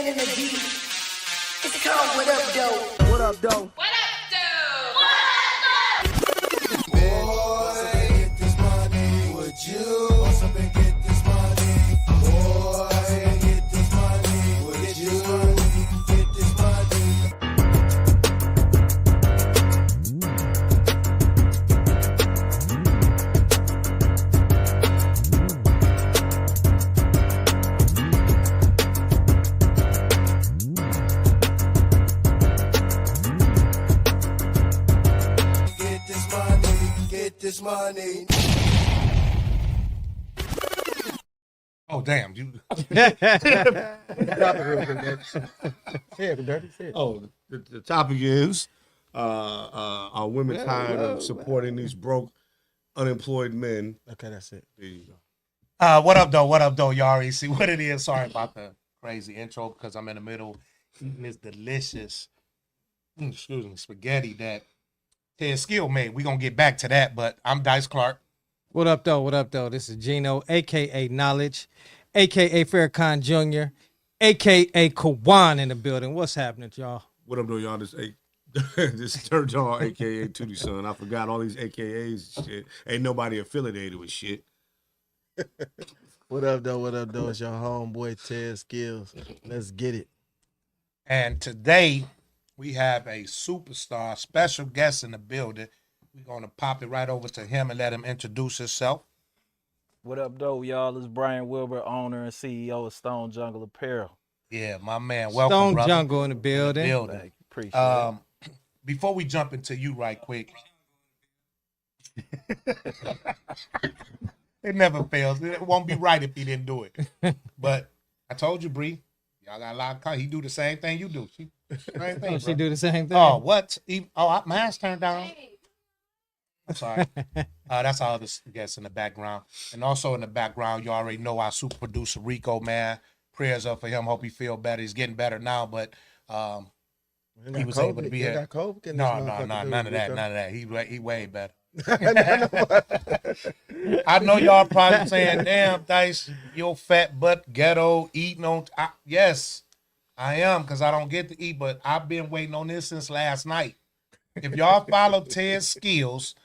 Laying in the deep. It's called What Up, Doe? What up, Doe? What up, dude? Boy, get this money. Would you also get this money? Boy, get this money. Would you get this money? Get this money. Get this money. Oh damn! You. Oh, the topic is are women tired of supporting these broke, unemployed men? Okay, that's it. There you go. What up, though? What up, though? Y'all already see what it is. Sorry about the crazy intro because I'm in the middle eating this delicious, spaghetti that Ted Skill made. We're going to get back to that, but I'm Dice Clark. What up, though? What up, though? This is Gino, a.k.a. Knowledge, a.k.a. Farrakhan Jr., a.k.a. Kawan in the building. What's happening, y'all? What up, though, y'all? This is Third Jaw, aka Tootie Son. I forgot all these AKAs and shit. Ain't nobody affiliated with shit. What up, though? What up, though? It's your homeboy, Ted Skills. Let's get it. And today we have a superstar, special guest in the building. We're going to pop it right over to him and let him introduce himself. What up, though, y'all? It's Brian Wilbur, owner and CEO of Stone Jungle Apparel. Yeah, my man. Welcome, Stone brother. Jungle in the building. Thank you. Appreciate it. Before we jump into you right quick. It never fails. It won't be right if he didn't do it. But I told you, Bree, y'all got a lot of he do the same thing you do. Same thing, She bro. do the same thing. Oh, what? Mine's turned down. I'm sorry. That's our other guests in the background. And also in the background, you already know our super producer, Rico, man. Prayers up for him. Hope he feel better. He's getting better now, but he was able to be here. No, none of that. He way better. I know y'all probably saying, damn, Dice, you're fat butt ghetto eating on. Yes, I am, because I don't get to eat, but I've been waiting on this since last night. If y'all follow Ted Skills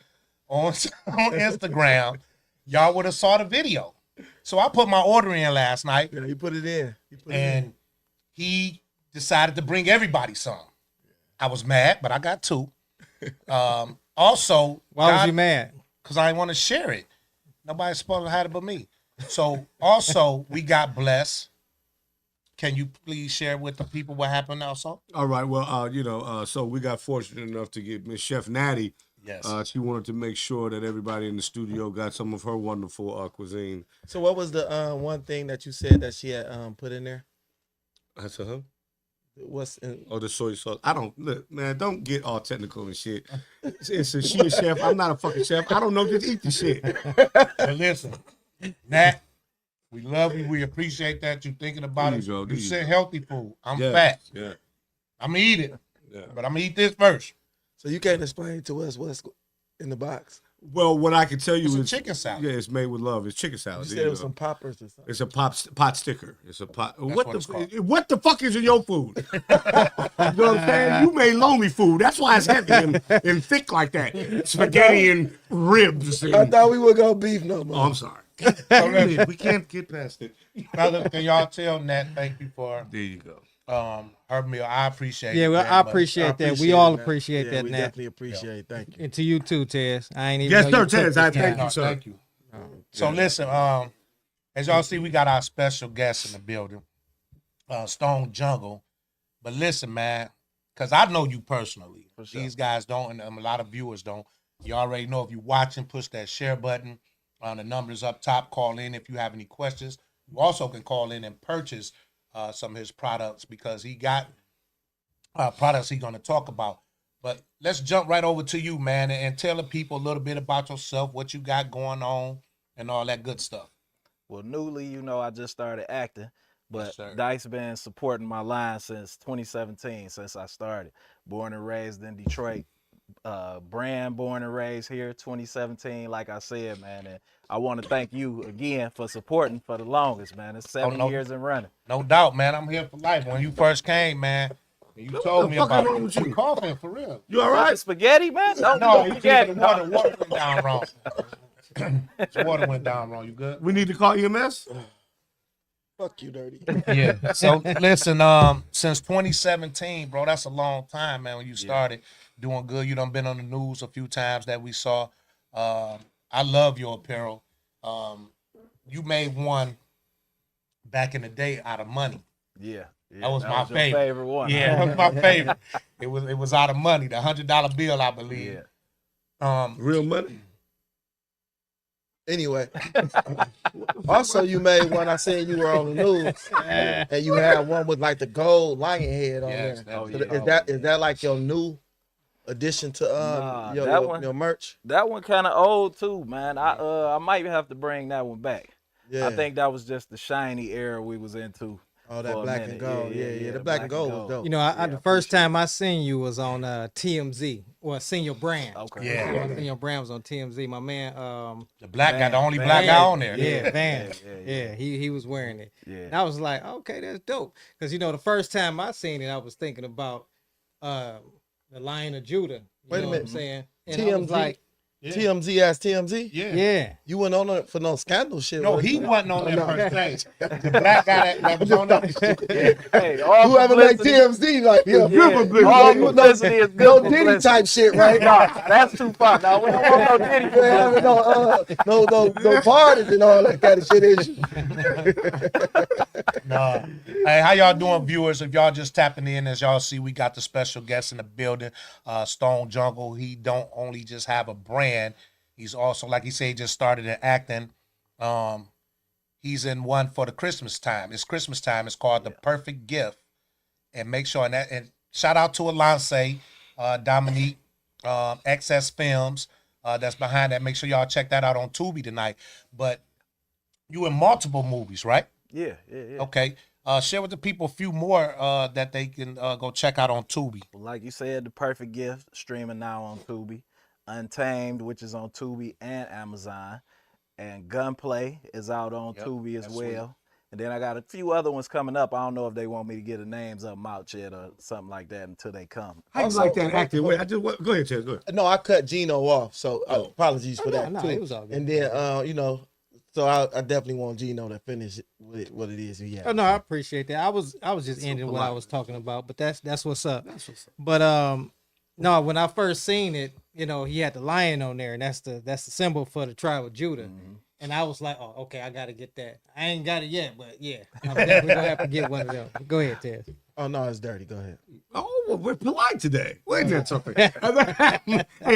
on Instagram, y'all would have saw the video. So I put my order in last night. Yeah, you put it in. He decided to bring everybody some. I was mad, but I got two. Also, Why was you mad? because I didn't want to share it. Nobody's supposed to have it but me. So also, we got blessed. Can you please share with the people what happened also? All right. Well, so we got fortunate enough to get Miss Chef Natty. Yes. She wanted to make sure that everybody in the studio got some of her wonderful cuisine. So what was the one thing that you said that she had put in there? That's her. What's in, Oh, the soy sauce. I don't look, man. Don't get all technical and shit. She a chef. I'm not a fucking chef. I don't know. Just eat the shit. But listen, Nat, we love you. We appreciate that you thinking about There it. you go, there You you said go. healthy food. I'm Yeah, fat. Yeah. I'm gonna eat it, Yeah. but I'm gonna eat this first. so you can't explain to us what's in the box. Well, what I can tell you It's a is chicken salad. Yeah, it's made with love. It's chicken You salad. said There it you was go. some poppers or something. It's a pot sticker. It's a pot. what it's called. What the fuck is in your food? You know what I'm saying? You made lonely food. That's why it's heavy and thick like that. Spaghetti and ribs. I And, thought we would go beef no oh, more. I'm sorry. We can't get past it. Brother, can y'all tell Nat thank you for There you go. her meal? I appreciate it. Yeah, well, very I much. appreciate that. We appreciate all it, man. appreciate Yeah, that, we Nat. definitely appreciate it. Thank you. And to you too, Tez. I ain't even Yes, know sir, you cooked Tez. I this thank time. you, sir. Thank you. So listen, as y'all see, we got our special guest in the building, Stone Jungle. But listen, man, because I know you personally. sure. These guys don't, and a lot of viewers don't. You already know if you're watching, push that share button. The numbers up top. Call in if you have any questions. You also can call in and purchase some of his products because he got products he's going to talk about. But let's jump right over to you, man, and tell the people a little bit about yourself, what you got going on, and all that good stuff. Well, newly, I just started acting, but Yes, sir. Dice been supporting my line since 2017, since I started. Born and raised in Detroit, brand born and raised here, 2017. Like I said, man, and I want to thank you again for supporting for the longest, man. It's 7 years and running. No doubt, man. I'm here for life. When you first came, man, you told me fuck is about wrong with you? coughing for real. You all Right. right? Spaghetti, man? No, No, you spaghetti. the water went down wrong. The water went down wrong. You good? We need to call EMS? Fuck you, dirty. Yeah. So listen, since 2017, bro, that's a long time, man. When you started doing good, you done been on the news a few times that we saw. I love your apparel. You made one back in the day out of money. Yeah. That was my your favorite one. Yeah, that was my favorite. It was out of money, the $100 bill, I believe. Yeah. Real money? Anyway, also you made one. I seen you were on the news, and you had one with like the gold lion head on Yes, there. Oh, So yeah. is that like your new addition to Nah, your, that your, one- your merch? That one kind of old too, man. I might have to bring that one back. Yeah. I think that was just the shiny era we was into. Oh, that for a black minute. and gold. Yeah. The black and gold was dope. You know, the first time I seen you was on TMZ. Well, Senior Brand. Okay. Yeah. Senior Brand was on TMZ. My man, The black guy, the only Van. black guy on there. Yeah, Van. Yeah. He was wearing it. Yeah. And I was like, okay, that's dope. Because, you know, the first time I seen it, I was thinking about the Lion of Judah. You Wait a know minute. what I'm saying? And I was TMZ? like, TMZ as TMZ? yeah. You went on it for no scandal shit. No, was he you? wasn't on that first thing. The black guy that was on there. Hey, all Whoever make publicity- TMZ like yeah, Yeah, all publicity is good no Diddy publicity. type shit, right? Nah, that's too far. No, we don't want no Diddy publicity. no parties and all that kind of shit is you. Nah. Hey, how y'all doing, viewers? If y'all just tapping in, as y'all see, we got the special guest in the building, Stone Jungle. He don't only just have a brand, he's also, like he said, he just started in acting. He's in one for the Christmas time. It's Christmas time. It's called The Perfect Gift. And make sure, and shout out to Alance, Dominique, XS Films, that's behind that. Make sure y'all check that out on Tubi tonight. But you in multiple movies, right? Yeah. Okay. Share with the people a few more that they can go check out on Tubi. Well, like you said, The Perfect Gift streaming now on Tubi. Untamed, which is on Tubi and Amazon. And Gunplay is out on Tubi as that's well. sweet. And then I got a few other ones coming up. I don't know if they want me to get the names of them out yet or something like that until they come. How you like that acting? Wait, go ahead, Chad. Go ahead. No, I cut Gino off, so apologies for that no, too. it was all good. And then so I definitely want Gino to finish with what it is he has. Oh no, I appreciate that. I was just ending what I was talking about, but that's what's up. That's what's up. But no, when I first seen it, you know, he had the lion on there, and that's the symbol for the tribe of Judah. Mm-hmm. And I was like, oh, okay, I gotta get that. I ain't got it yet, but yeah, I'm definitely gonna have to get one of them. Go ahead, Tez. Oh no, it's dirty. Go ahead. Oh, well, we're polite today. Wait a minute, something. Hey,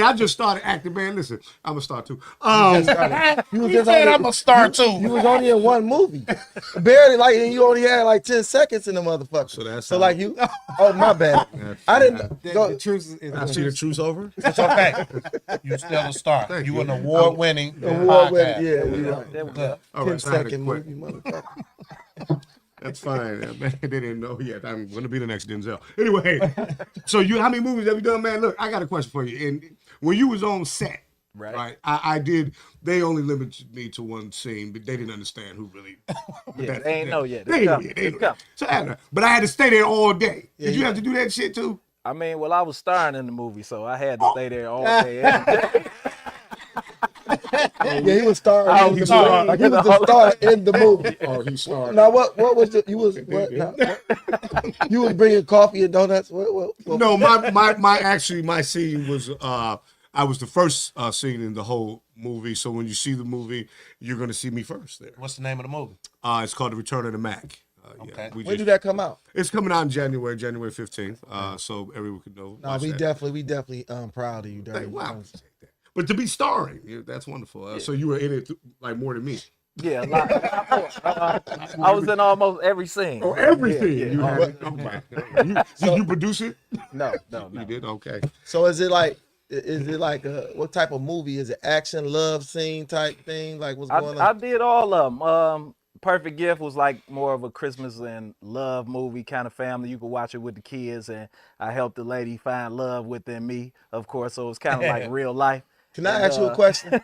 I just started acting, man. Listen, I'm gonna start too. You was He said I'm a star You too. was only in one movie, barely like, and you only had like 10 seconds in the motherfucker. So that's so how- like you. Oh my bad. I didn't The, go. the truth is, I see the truth's over. It's okay. You still a star. Thank You you. an award-winning Award winning. podcast. Yeah, we right. There we Good. go. All 10 right, so I had to second quit. movie, motherfucker. That's fine, man. They didn't know yet. I'm gonna be the next Denzel. Anyway, so how many movies have you done, man? Look, I got a question for you. And when you was on set, Right. I did. They only limited me to one scene, but they didn't understand who really. Yeah, they ain't know yet. They ain't know yet. They ain't know yet. So, but I had to stay there all day. Did you have to do that shit too? I mean, well, I was starring in the movie, so I had to stay there all day. Every day. Yeah, he was starring. I in was the movie. Like, he was the star in the movie. Oh, he started. Now what was the, you was what, now, what? You was bringing coffee and donuts? What? No, my scene was I was the first scene in the whole movie. So when you see the movie, you're gonna see me first there. What's the name of the movie? It's called The Return of the Mac. Okay. We When just- did that come out? It's coming out in January 15th. So everyone could know. No, watch we that. definitely proud of you, Dirty. Wow. But to be starring, that's wonderful. So you were in it like more than me. Yeah, a lot. I was in almost every scene. Oh, everything. Yeah. You had it. Oh, my God. Did you produce it? No. You did? Okay. So is it like what type of movie? Is it action, love scene type thing? Like what's going I on? did all of them. Perfect Gift was like more of a Christmas and love movie kind of family. You could watch it with the kids, and I helped the lady find love within me, of course. So it was kind of like real life. Can I And, ask you a question?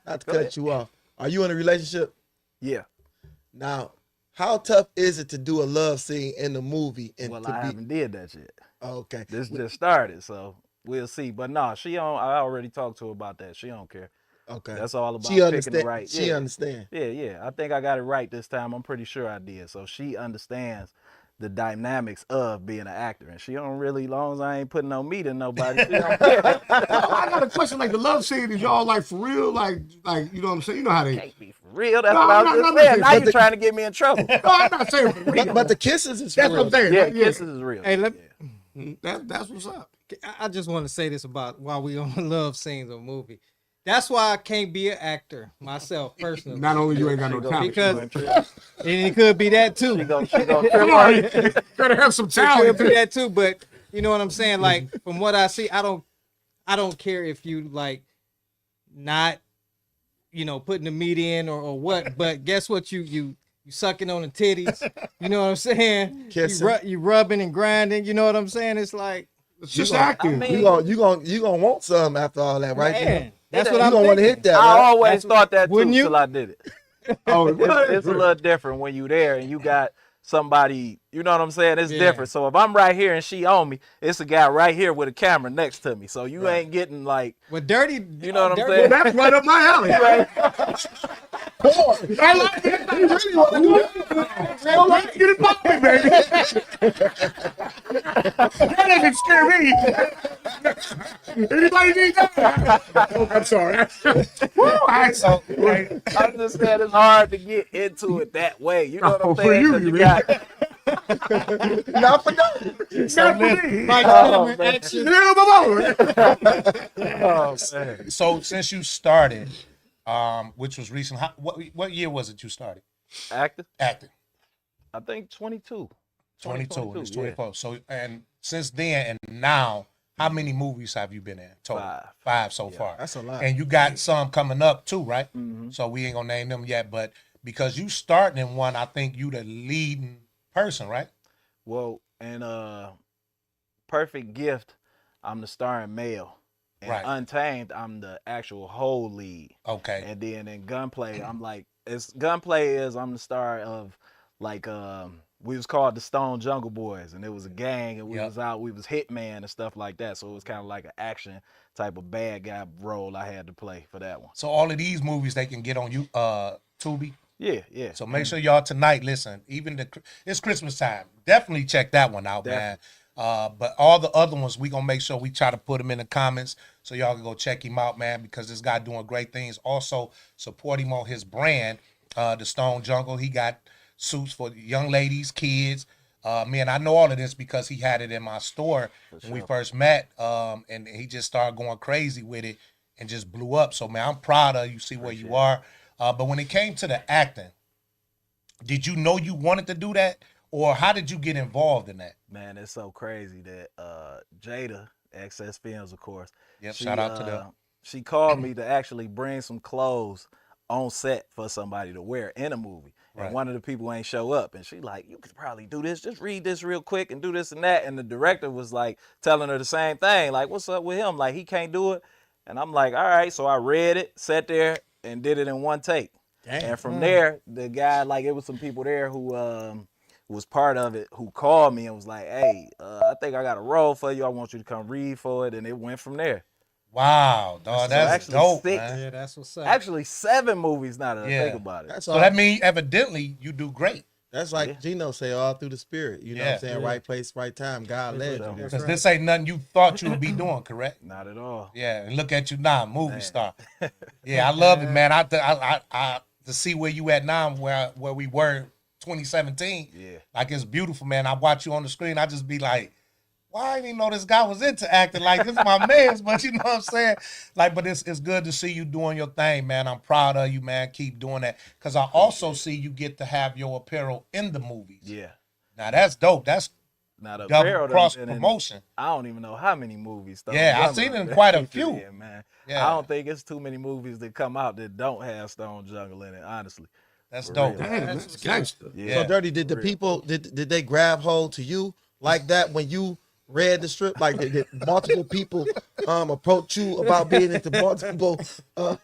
Not to Go cut ahead. you off. Are you in a relationship? Yeah. Now, how tough is it to do a love scene in the movie and Well, to I be haven't did that yet. okay? This just started, so we'll see. But no, she don't. I already talked to her about that. She don't care. Okay. That's all about She picking understand. the right. She yeah. understand. Yeah. I think I got it right this time. I'm pretty sure I did. So she understands the dynamics of being an actor, and she don't really, long as I ain't putting no meat in nobody, she don't care. I got a question. Like the love scene, is y'all like for real? Like you know what I'm saying? You know how they? Can't be for real. That's No, what I I'm was not- just I'm not saying. saying- Now but you the- trying to get me in trouble. No, I'm not saying for real. But the kisses is that's real. what I'm saying. Yeah, Like, kisses is real. Hey, let, That's what's up. I just want to say this about while we on love scenes of a movie. That's why I can't be an actor myself personally. Not only you ain't got no talent, because and it could be that too. She gonna trip come on on, you. you gotta have some It talent. could be that too, but you know what I'm saying? Like from what I see, I don't care if you like not, putting the meat in or what, but guess what? You sucking on the titties. You know what I'm saying? Kissing. You rubbing and grinding. You know what I'm saying? It's like, It's just acting. I mean- You gonna want some after all that, right? man, that's It what You I'm gonna want to thinking. hit that, I right? always thought that too Wouldn't you? till I did it. Oh, It's a little different when you there and you got somebody, you know what I'm saying? It's Yeah. different. So if I'm right here and she on me, it's a guy right here with a camera next to me. So you ain't getting like, Well, dirty. you know what I'm dirty- saying? That's right up my alley. I like it. You really want to do it? Well, let's get it popping, baby. That doesn't scare me. Anybody need that? Oh, I'm sorry. Woo, So, I'm just saying it's hard to get into it that way. You know what Oh, I'm for saying? you, 'Cause you you mean. got, Not for nothing. Not for me. Like, Oh, with man. action. Yeah, oh, man. so since you started, which was recent, what year was it you started Actor? acting? I think 22. 22 and it's 2022, yeah. 24. So and since then and now, how many movies have you been in total? 5. 5 so far. That's a lot. And you got some coming up too, right? Mm-hmm. So we ain't gonna name them yet, but because you starting in one, I think you the leading person, right? Well, and Perfect Gift, I'm the starring male. And Right. Untamed, I'm the actual whole lead. Okay. And then in Gunplay, I'm the star of like we was called the Stone Jungle Boys, and it was a gang, and we Yep. was hitman and stuff like that. So it was kind of like an action type of bad guy role I had to play for that one. So all of these movies they can get on you Tubi. Yeah. So make sure y'all tonight listen. It's Christmas time. Definitely check that one out, man. But all the other ones, we gonna make sure we try to put them in the comments so y'all can go check him out, man. Because this guy doing great things. Also support him on his brand, the Stone Jungle. He got suits for young ladies, kids. Man, I know all of this because he had it in my store when we first met, and he just started going crazy with it and just blew up. So man, I'm proud of you. See where you are. But when it came to the acting, did you know you wanted to do that, or how did you get involved in that? Man, it's so crazy that Jada, Access Films, of course. Yep, shout out to them. She called me to actually bring some clothes on set for somebody to wear in a movie. And Right. one of the people ain't show up. And she like, you could probably do this. Just read this real quick and do this and that. And the director was like telling her the same thing. Like, what's up with him? Like, he can't do it. And I'm like, all right. So I read it, sat there, and did it in one take. And from there, the guy, like, it was some people there who was part of it who called me and was like, hey, I think I got a role for you. I want you to come read for it. And it went from there. Wow, dog, that's actually dope, 6. man. Yeah, that's what's up. Actually, 7 movies now that I Yeah. think about it. That's So all. that means evidently you do great. That's like Yeah. Gino say, all through the spirit. You know what I'm Yeah. saying? Yeah. Right place, right time. God led you. That's Because right. this ain't nothing you thought you would be doing, correct? Not at all. Yeah, and look at you now, movie Man. star. Yeah, I love it, man. I to see where you at now, where we were 2017. Yeah. Like it's beautiful, man. I watch you on the screen, I just be like, why I didn't even know this guy was into acting? Like this is my man's, but you know what I'm saying? Like, but it's good to see you doing your thing, man. I'm proud of you, man. Keep doing that. Cause I also see you get to have your apparel in the movies. Yeah. Now that's dope. That's Now the double Apparel done cross been in- promotion. I don't even know how many movies. Stone Yeah, I've Jungle seen it in done quite a featured few. in, man. Yeah. I don't think it's too many movies that come out that don't have Stone Jungle in it, honestly. That's For dope. real. Damn, that's gangster. Yeah. So Dirty, did the Real. people did they grab hold to you like that when you read the strip? Like did multiple people approach you about being into multiple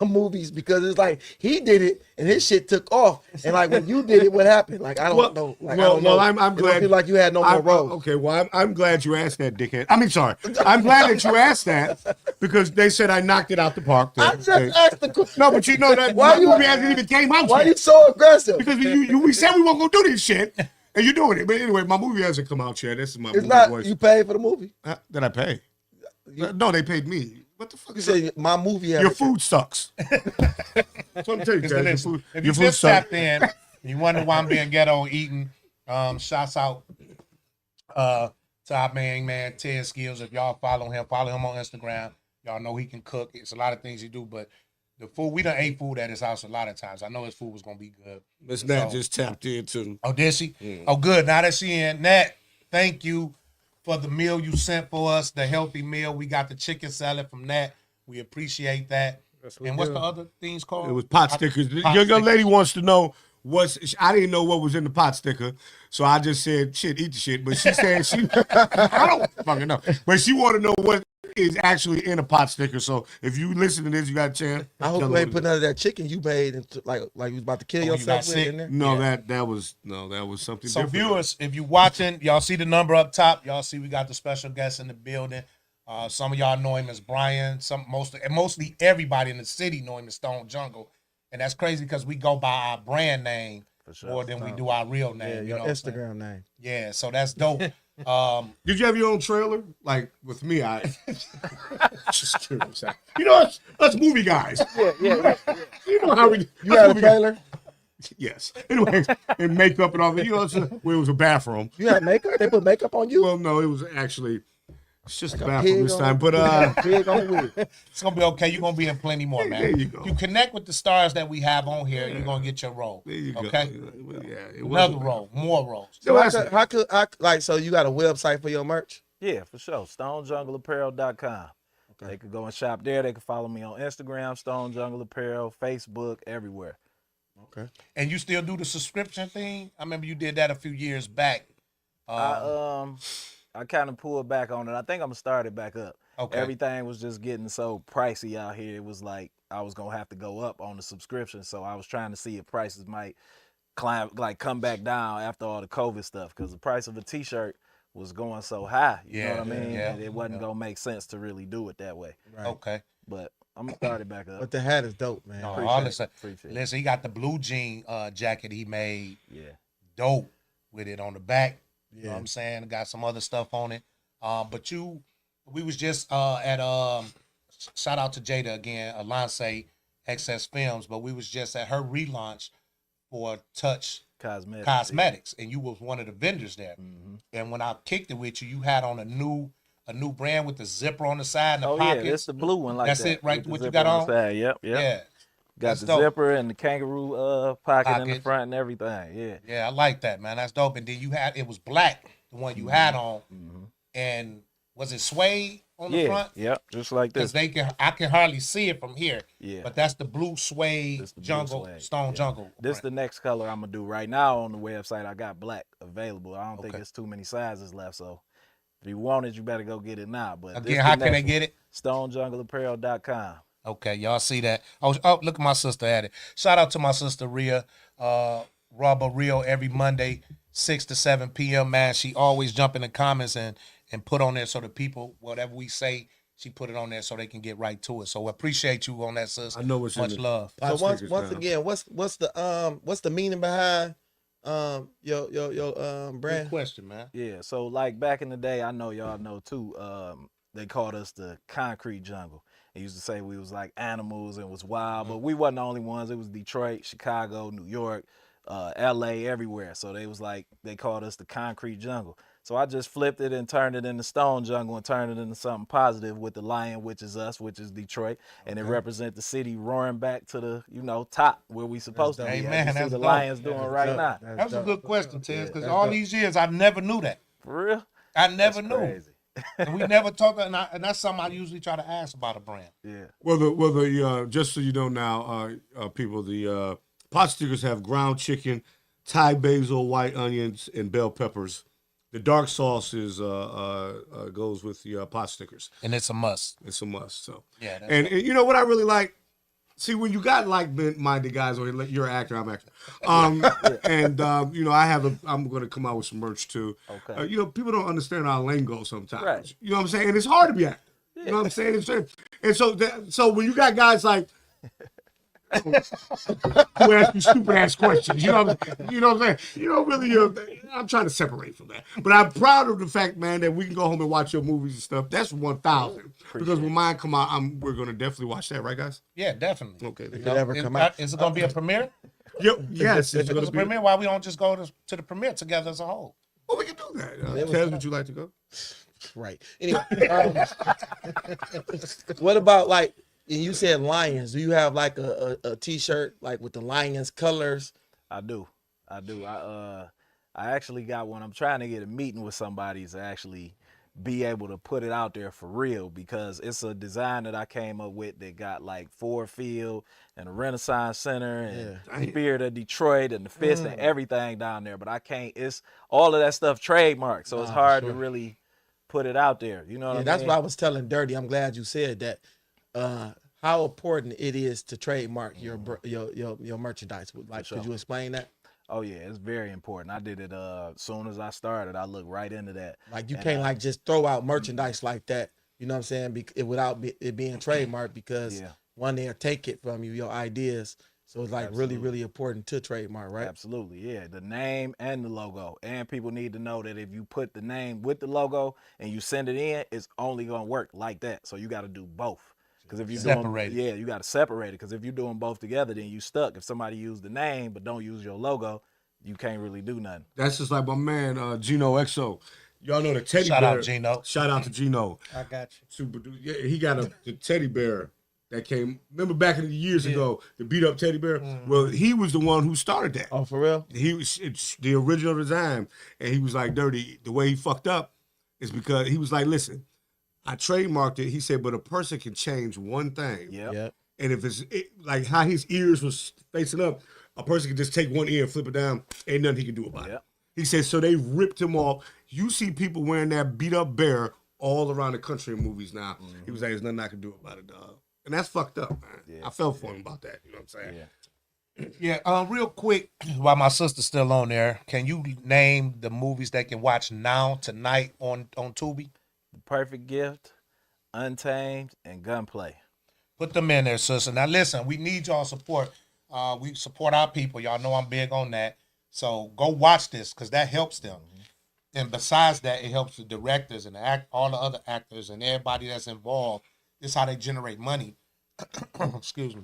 movies? Because it's like he did it and his shit took off. And like when you did it, what happened? Like I don't know. Like I don't know. I'm It don't glad. feel like you had no more roles. Okay, well, I'm glad you asked that, dickhead. I mean, sorry. I'm glad that you asked that because they said I knocked it out the park. I just asked the question. No, but you know that Why my you- movie hasn't even came out Why yet. you so aggressive? Because we said we weren't gonna do this shit, and you're doing it. But anyway, my movie hasn't come out yet. This is my It's movie not voice. you paid for the movie. Did I pay? No, they paid me. What the fuck You is that? said my movie. Your food sucks. That's what I'm telling you, So guys. listen, if Your you food just sucks. tapped in, and you wonder why I'm being ghetto eating, shouts out to our main man Ted Skills. If y'all follow him on Instagram. Y'all know he can cook. It's a lot of things he do, but the food, we done ate food at his house a lot of times. I know his food was gonna be good. Miss Nat So- just tapped in too. Oh, did she? Oh, good. Now that she in, Nat, thank you for the meal you sent for us, the healthy meal. We got the chicken salad from Nat. We appreciate that. And what's the other things called? It was pot stickers. Pot Your young stickers. lady wants to know I didn't know what was in the pot sticker, so I just said, "Shit, eat the shit." But she said I don't fucking know. But she want to know what is actually in a pot sticker. So if you listen to this, you got a chance. I hope Tell you her ain't what put it none of that chicken you made into like you was about to kill Oh, you yourself got with sick? in there. is. No, Yeah. that was something So different. viewers, if you watching, y'all see the number up top. Y'all see we got the special guest in the building. Some of y'all know him as Brian. Mostly everybody in the city know him as Stone Jungle, and that's crazy because we go by our brand name sure. more than we do our real name. Yeah, you your know what I'm saying? Instagram name. Yeah, so that's dope. Did you have your own trailer? Like with me, I just curious. You know, us movie guys. Yeah. You know how we. You us had a movie guys- trailer? Yes. Anyway, and makeup and all that. You know, where it was a bathroom. You had makeup? They put makeup on you? Well, no, it was actually. It's just a A bathroom pig this on time, it? but Pig on the wig. It's gonna be okay. You're gonna be in plenty more, man. There you go. You connect with the stars that we have on here. You're gonna get your role. there you Okay. go. Yeah, it Another wasn't- role, more roles. So So that's it. how could I like so you got a website for your merch? Yeah, for sure. StoneJungleApparel.com. They could go and shop there. They can follow me on Instagram, Stone Jungle Apparel, Facebook, everywhere. Okay. And you still do the subscription thing? I remember you did that a few years back. I kind of pulled back on it. I think I'm gonna start it back up. Okay. Everything was just getting so pricey out here. It was like I was gonna have to go up on the subscription. So I was trying to see if prices might come back down after all the COVID stuff. Because the price of a T-shirt was going so high. You know what I mean? yeah, that it wasn't gonna make sense to really do it that way. Right. Okay. But I'm gonna start it back up. But the hat is dope, man. No, Appreciate honestly, it. Appreciate it. listen, he got the blue jean jacket he made Yeah. dope with it on the back. You know Yeah. what I'm saying? Got some other stuff on it. But we was just at shout out to Jada again, Alance XS Films, but we was just at her relaunch for Touch Cosmetics, and you was one of the vendors there. Mm-hmm. And when I kicked it with you, you had on a new brand with the zipper on the side and the Oh pockets. yeah, it's the blue one like That's that. it, right, with the what you zipper got the on? side. Yep. Yeah. Got That's the dope. zipper and the kangaroo pocket in the Pocket. front and everything. Yeah. Yeah, I like that, man. That's dope. And then it was black, the one you had on, and was it suede on the Mm-hmm. Yeah. front? Yep. Just like Because this. I can hardly see it from here. Yeah. But that's the blue suede This the blue jungle, suede, stone yeah. jungle. This the print. next color I'm gonna do right now on the website. I got black available. I don't think Okay. it's too many sizes left. So if you want it, you better go get it now. But this Again, the how can next they one. get it? StoneJungleApparel.com. Okay, y'all see that? Oh, look at my sister at it. Shout out to my sister Rhea, Rubber Rio every Monday, 6 to 7 p.m. Man, she always jump in the comments and put on there so the people, whatever we say, she put it on there so they can get right to it. So appreciate you on that, sis. I know what's in Much it. love. So Pot once stickers now. again, what's the meaning behind your Good brand? question, man. Yeah. So like back in the day, I know y'all know too. They called us the concrete jungle. They used to say we was like animals and was wild, but we wasn't the only ones. It was Detroit, Chicago, New York, LA, everywhere. So they called us the concrete jungle. So I just flipped it and turned it into Stone Jungle and turned it into something positive with the lion, which is us, which is Detroit, and it represents the city roaring back to the top where we supposed to be. dope. As Amen, you see that's the dope. Lions doing That's right dope. now. That's That was a dope. good question, Tez, because that's all dope. these years I never knew that. For real? I never That's knew. crazy. And we never talked, and that's something I usually try to ask about a brand. Yeah. Well, the just so you know now, people, the pot stickers have ground chicken, Thai basil, white onions, and bell peppers. The dark sauce is goes with the pot stickers. And it's a must. It's a must. So Yeah, that's and you know what I really like. See, when you got like-minded guys, or you're an actor, I'm an actor. And you know, I'm going to come out with some merch too. Okay. You know, people don't understand our lingo sometimes. Right. You know what I'm saying? And it's hard to be actor. You know what I'm saying? And so when you got guys like who ask you stupid ass questions, you know what I'm saying? You don't really. I'm trying to separate from that, but I'm proud of the fact, man, that we can go home and watch your movies and stuff. That's 1,000. Because when mine come out, we're gonna definitely watch that, right, guys? Yeah, definitely. Okay. If it ever come out. Is it gonna be a premiere? Yes. If it's a premiere, why we don't just go to the premiere together as a whole? Well, we can do that. Tez, would you like to go? Right. Anyway, what about like? And you said Lions. Do you have like a T-shirt like with the Lions colors? I do. I actually got one. I'm trying to get a meeting with somebody to actually be able to put it out there for real, because it's a design that I came up with that got like Ford Field and the Renaissance Center and Spirit of Detroit and the Fist and everything down there. But I can't. It's all of that stuff trademarked, so it's hard to really put it out there. You know what I mean? That's what I was telling Dirty. I'm glad you said that. How important it is to trademark your merchandise. Like, could you explain that? Oh yeah, it's very important. I did it as soon as I started. I looked right into that. Like, you can't like just throw out merchandise like that. You know what I'm saying? Without it being trademarked, because one, they'll take it from you, your ideas. So it's like really important to trademark, right? Absolutely, yeah. The name and the logo. And people need to know that if you put the name with the logo and you send it in, it's only gonna work like that. So you gotta do both. Because if you separate, you got to separate it. Because if you're doing both together, then you stuck. If somebody used the name but don't use your logo, you can't really do nothing. That's just like my man Gino XO. Y'all know the teddy Shout bear. out, Gino. Shout out to Gino. I got you. Super dude. Yeah, he got the teddy bear that came. Remember back in the years ago, the beat up teddy bear. Well, he was the one who started that. Oh, for real? It's the original design, and he was like, Dirty. The way he fucked up is because he was like, listen, I trademarked it. He said, but a person can change one thing. Yep. And if it's like how his ears was facing up, a person can just take one ear and flip it down. Ain't nothing he can do about it. He said, so they ripped him off. You see people wearing that beat up bear all around the country in movies now. He was like, there's nothing I can do about it, dog. And that's fucked up, man. Yeah. I felt for him about that. You know what I'm saying? Yeah. Yeah, real quick, while my sister's still on there, can you name the movies they can watch now, tonight on Tubi? The Perfect Gift, Untamed, and Gunplay. Put them in there, sister. Now listen, we need y'all support. We support our people. Y'all know I'm big on that. So go watch this, because that helps them. And besides that, it helps the directors and all the other actors and everybody that's involved. This is how they generate money. Excuse me.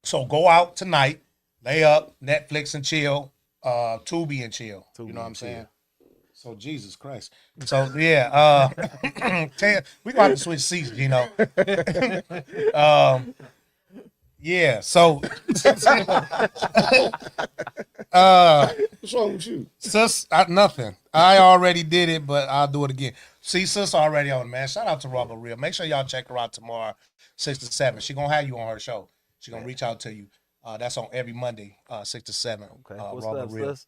So go out tonight, lay up, Netflix and chill, Tubi and chill. You know what I'm saying? So Jesus Christ. So yeah, we gonna have to switch seats, you know. Yeah, so What's wrong with you? sis, nothing. I already did it, but I'll do it again. See, sis already on, man. Shout out to Rubber Real. Make sure y'all check her out tomorrow, 6 to 7. She gonna have you on her show. She gonna reach out to you. That's on every Monday, 6 to 7. Okay. What's Rubber up, Real. sis?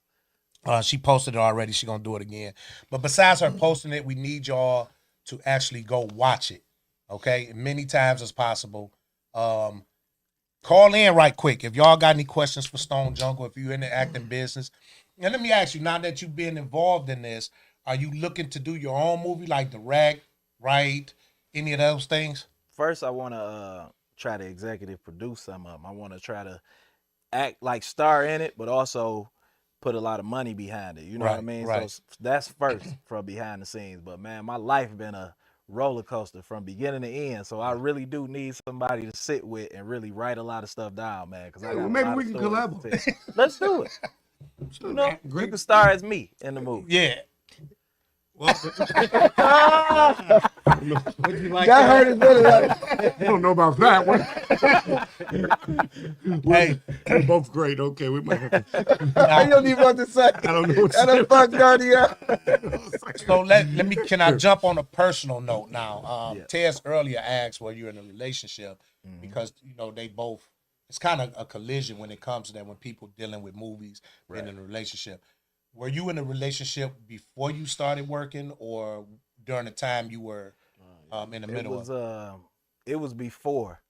She posted it already. She gonna do it again. But besides her posting it, we need y'all to actually go watch it. Okay, many times as possible. Call in right quick if y'all got any questions for Stone Jungle. If you're in the acting business, and let me ask you, now that you've been involved in this, are you looking to do your own movie, like direct, write, any of those things? First, I want to try to executive produce some of them. I want to try to act like star in it, but also put a lot of money behind it. You know what I mean? Right. So that's first from behind the scenes. But man, my life been a roller coaster from beginning to end. So I really do need somebody to sit with and really write a lot of stuff down, man. Because maybe we can collaborate. Let's do it. You know, you can star as me in the movie. Yeah. Well, Would you like That that? hurt his feelings. I don't know about that one. Hey, We're both great. Okay, we might have to. I don't even want to say. I don't know what That to done fucked Dirty up. so let me. Can I jump on a personal note now? Tess earlier asked, "Well, you're in a relationship," because you know they both it's kind of a collision when it comes to that, when people dealing with movies and in a relationship. Were you in a relationship before you started working, or during the time you were in the middle of it? It was before.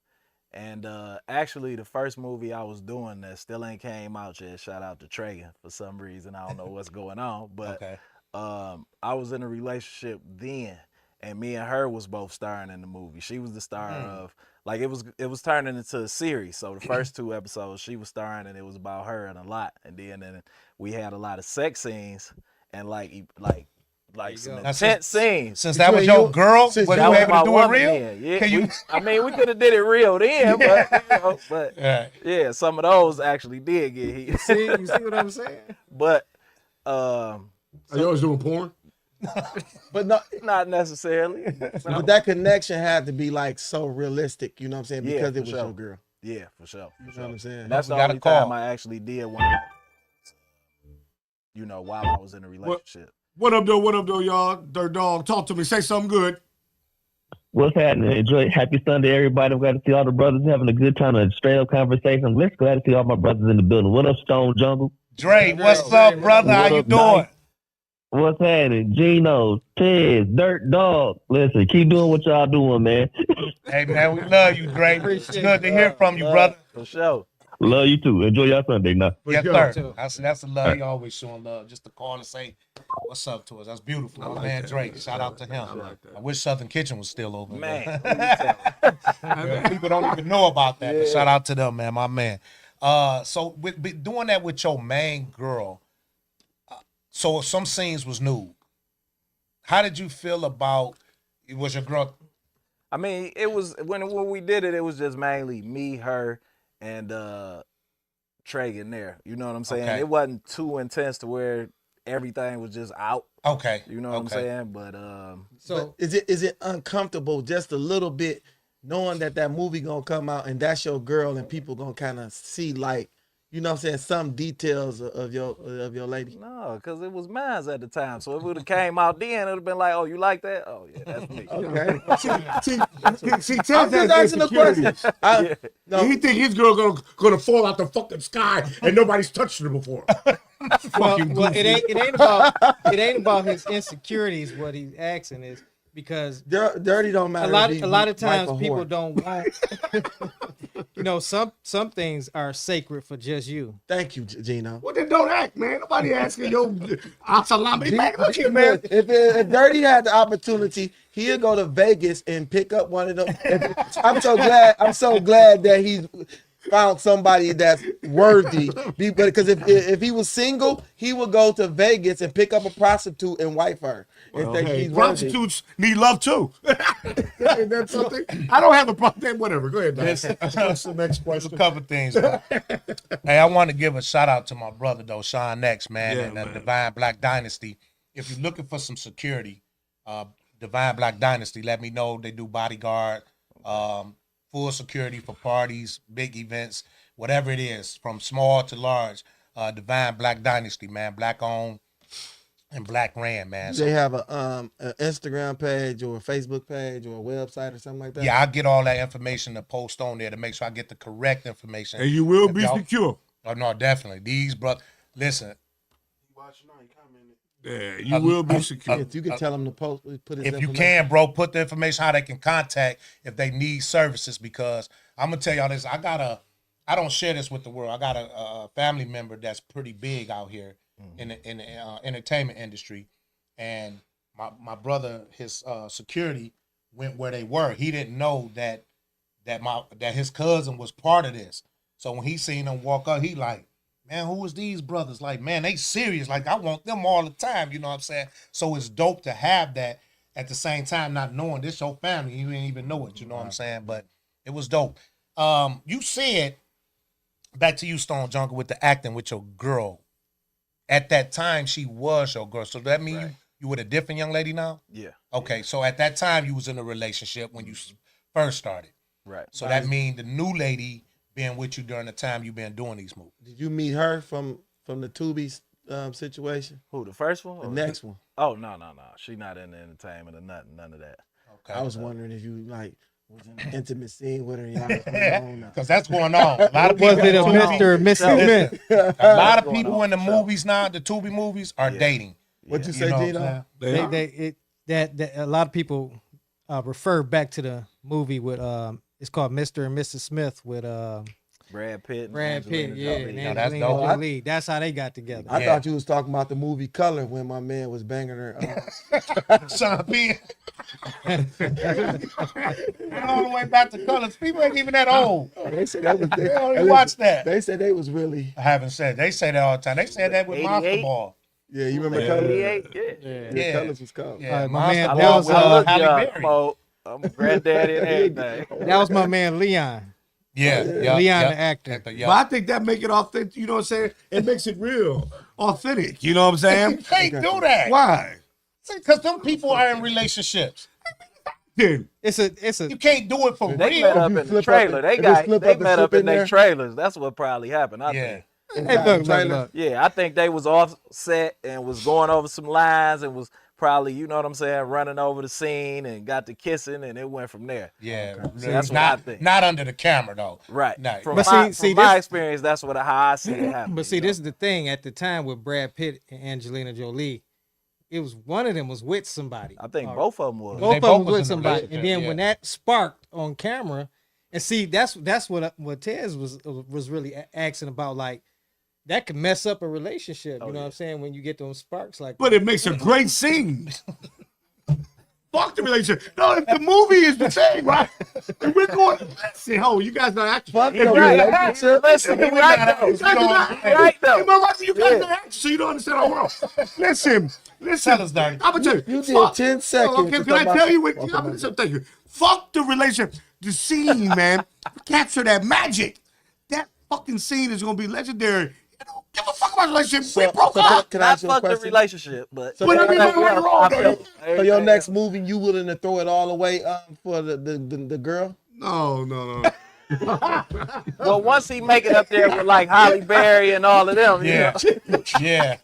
And actually, the first movie I was doing that still ain't came out yet. Shout out to Traegan for some reason. I don't know what's going on, but Okay. I was in a relationship then, and me and her was both starring in the movie. She was the star of, like, it was turning into a series. So the first 2 episodes she was starring, and it was about her and a lot. And then we had a lot of sex scenes and like some go. intense scenes. Since that was your girl, since was that you was able my to do it woman real? then. Yeah, Can you? I mean, we could have did it real then, but Yeah. yeah, some of those actually did get hit. You see what I'm saying? But Are you always doing porn? But no, not necessarily. but that connection had to be like so realistic. You know what I'm saying? Yeah, Because for it was sure. your girl. Yeah, for sure. You know what I'm saying? And that's We the got a only time call. I actually did one. While I was in a relationship. What up, though? What up, though, y'all? Dirt Dog, talk to me. Say something good. What's happening? Enjoy. Happy Sunday, everybody. I'm glad to see all the brothers having a good time and a straight up conversation. I'm just glad to see all my brothers in the building. What up, Stone Jungle? Dre, what's up, brother? How What you up, doing? Dice? What's happening? Gino, Tez, Dirt Dog. Listen, keep doing what y'all doing, man. Hey, man, we love you, Dre. It's Appreciate good to you. hear from you, brother. For sure. Love you too. Enjoy your Sunday now. Yes, sure. sir. That's the love. He always showing love. Just to call and say what's up to us. That's beautiful. My man Drake. Shout out to him. I wish Southern Kitchen was still open. Man, Yeah, people don't even know about that. But shout out to them, man. My man. So with doing that with your main girl, so some scenes was nude. How did you feel about? Was your girl? I mean, it was when we did it. It was just mainly me, her, and Traegan there. You know what I'm saying? Okay. It wasn't too intense to where everything was just out. Okay. You know what I'm saying? But So Is it uncomfortable just a little bit knowing that movie gonna come out and that's your girl and people gonna kind of see, like, you know what I'm saying, some details of your lady? no, because it was mine at the time. So if it would have came out then, it would have been like, oh, you like that? Oh yeah, that's me. Okay. See, Ted I'm just has asking a question. insecurities. No, He think his girl gonna fall out the fucking sky and nobody's touched her before. well, it ain't about his insecurities. What he's asking is because dirty don't a matter. lot if he a lot of wife times or people whore. don't want. Some things are sacred for just you. Thank you, Gino. Well, then don't act, man. Nobody asking yo salami. Man, look here, man. If Dirty had the opportunity, he'd go to Vegas and pick up one of them. I'm so glad that he's found somebody that's worthy. Because if he was single, he would go to Vegas and pick up a prostitute and wife her. And think Hey, he's worthy. prostitutes need love too. Ain't that something? I don't have a problem. Whatever. Go ahead, man. What's the next A question? couple things. Hey, I want to give a shout out to my brother though, Sean X, man, Yeah, and the man. Divine Black Dynasty. If you're looking for some security, Divine Black Dynasty, let me know. They do bodyguard, full security for parties, big events, whatever it is, from small to large. Divine Black Dynasty, man, black owned and black ran, man. Do they have an Instagram page or a Facebook page or a website or something like that? Yeah, I get all that information to post on there to make sure I get the correct information. And you will If be y'all- secure. Oh no, definitely. These brothers, listen. Yeah, you will be secure. If you could tell him to put his If you information. can, bro, put the information how they can contact if they need services. Because I'm gonna tell y'all this, I don't share this with the world. I got a family member that's pretty big out here in the entertainment industry, and my brother, his security went where they were. He didn't know that his cousin was part of this. So when he seen them walk up, he like, man, who is these brothers? Like, man, they serious. Like, I want them all the time. You know what I'm saying? So it's dope to have that at the same time, not knowing this your family. You didn't even know it. You know what I'm saying? But it was dope. You said, back to you, Stone Jungle, with the acting with your girl. At that time, she was your girl. So that mean you with a different young lady now? Yeah. Okay, so at that time, you was in a relationship when you first started. Right. So that mean the new lady been with you during the time you been doing these movies. Did you meet her from the Tubi situation? Who, the first one? The Or- next one. Oh, no. She not in the entertainment or nothing, none of that. Okay. I was wondering if you like was in an intimate scene with her. Y'all was going on. Because that's going on. A lot of Was people it a in the Mr. or movie- Mrs. Smith? A lot of going people on in the for sure. movies now, the Tubi movies, are dating. What you You say, know what I'm Gino? saying? That a lot of people refer back to the movie with it's called Mr. and Mrs. Smith with Brad Pitt. And Brad Pitt, Angelina yeah, Jolie. and No, that's Angelina dope. Jolie. That's how they got together. I Yeah. thought you was talking about the movie Color when my man was banging her. Sean Penn. Went all the way back to colors. People ain't even that old. They said that was. They only watch that. They said they was really. I haven't said. They say that all the time. They said that with Monster 88? Ball. Yeah, you remember Color? 88, yeah. Yeah. Yeah. Colors was Color. Yeah, my Monster man, I that Ball was, look, I look Halle young, Berry. Mo. I'm a granddaddy and everything. That was my man Leon. Yeah, Leon the actor. But I think that make it authentic. You know what I'm saying? It makes it real, authentic. You know what I'm saying? You can't do that. Why? Because them people are in relationships. Then It's You can't do it for They met real. up you in the flip up trailer. the- They if you got flip they up the met up slip in in their there. trailers. That's what probably happened. I Yeah. think. hey, look. Yeah, I think they was offset and was going over some lines and was probably, you know what I'm saying, running over the scene and got to kissing and it went from there. Yeah, that's what I think. Not under the camera though. Right. No, From But my, see, from my this- experience, that's what how I see it happen. But see, this is the thing. At the time with Brad Pitt and Angelina Jolie, it was one of them was with somebody. I think both of them was. Both They of both them was with in a somebody, and relationship, then yeah. when that sparked on camera, and see, that's what Tez was really asking about. Like that could mess up a relationship. You know what I'm saying? When you get those sparks, like. but it makes a great scene. Fuck the relationship. No, if the movie is the same, right? And we're going. Listen, you guys not acting. Fuck If the you- relationship. Listen, you right though. You guys are not- You right though. Am I right? You guys Yeah. not acting, so you don't understand our world. Listen. Tell us, Dirty. I'm gonna tell you. You did fuck- 10 seconds Okay, to can I talk tell about- you what? I'm gonna say thank you. Fuck the relationship. The scene, man. Capture that magic. That fucking scene is gonna be legendary. You don't give a fuck about the relationship. We broke up. Can I Not ask you a fuck the question? relationship, but So But I mean, can I- right or wrong, baby. For your next movie, you willing to throw it all away for the girl? No. well, once he make it up there with like Holly Berry and all of them, you Yeah, know. yeah.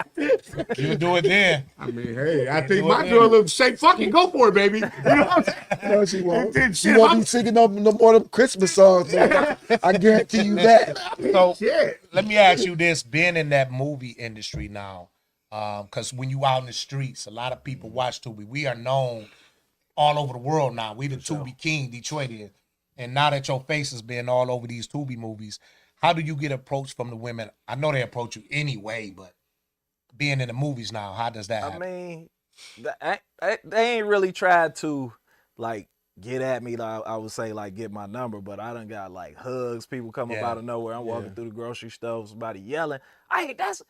You do it then. I mean, hey, I think do my it girl then. looks shape. Fucking go for it, baby. You know what I'm saying? No, she won't. And then She shit, won't I'm- be singing no more of them Christmas songs. Man. I guarantee you that. So Shit. let me ask you this: being in that movie industry now, because when you out in the streets, a lot of people watch Tubi. We are known all over the world now. We the Tubi king, Detroit is. And now that your face has been all over these Tubi movies, how do you get approached from the women? I know they approach you anyway, but being in the movies now, how does that I happen? mean, they ain't really tried to like get at me. Like, I would say like get my number, but I done got like hugs. People come up Yeah. out of nowhere. I'm walking through the grocery store, somebody yelling, "Hey, that's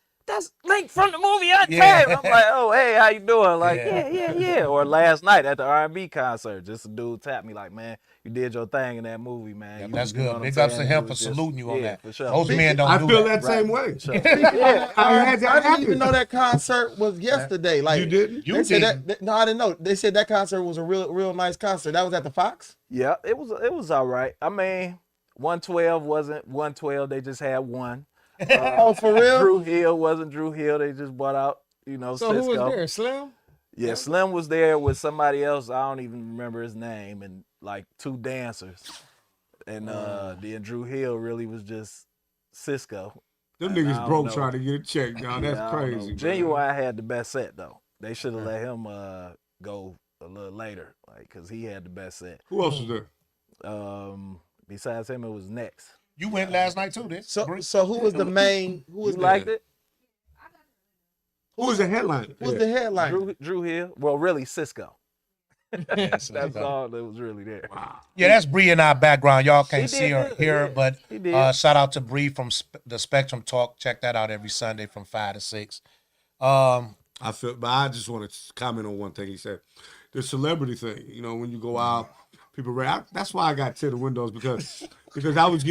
Link from the movie Untamed." Yeah. I'm like, "Oh, hey, how you doing?" Like, Yeah. yeah. Or last night at the R&B concert, just a dude tapped me like, "Man, you did your thing in that movie, man." Yeah, You- that's you know good. what Big I'm ups to saying? him It for was just- saluting you on yeah, that. for sure. Those men don't I do feel that. that same way. Sure. Yeah, I had that I didn't happen. even know that concert was yesterday. Like You didn't? You they said didn't. that. No, I didn't know. They said that concert was a real nice concert. That was at the Fox. Yeah, it was all right. I mean, 112 wasn't 112. They just had one. Oh, for real? Drew Hill wasn't Drew Hill. They just brought out, So who was Cisco. there? Slim? Yeah, Slim was there with somebody else. I don't even remember his name, and like two dancers. And then Drew Hill really was just Cisco. Them I niggas don't broke know. trying to get it checked, dog. That's Yeah, I don't know. crazy. bro. Genuine had the best set though. They should have let him go a little later, like, cause he had the best set. Who else was there? Besides him, it was next. You went last night too, this. So who was the main? Who was You liked it? Who was the headliner? Who was the headliner? Drew Hill. Well, really Cisco. Yes, That's all that was really there. Yeah, that's Bree in our background. Y'all can't He see did her good. hear her, Yeah, but he did. shout out to Bree from the Spectrum Talk. Check that out every Sunday from 5 to 6. I feel, but I just want to comment on one thing he said. The celebrity thing, you know, when you go out, people. That's why I got tinted windows because I was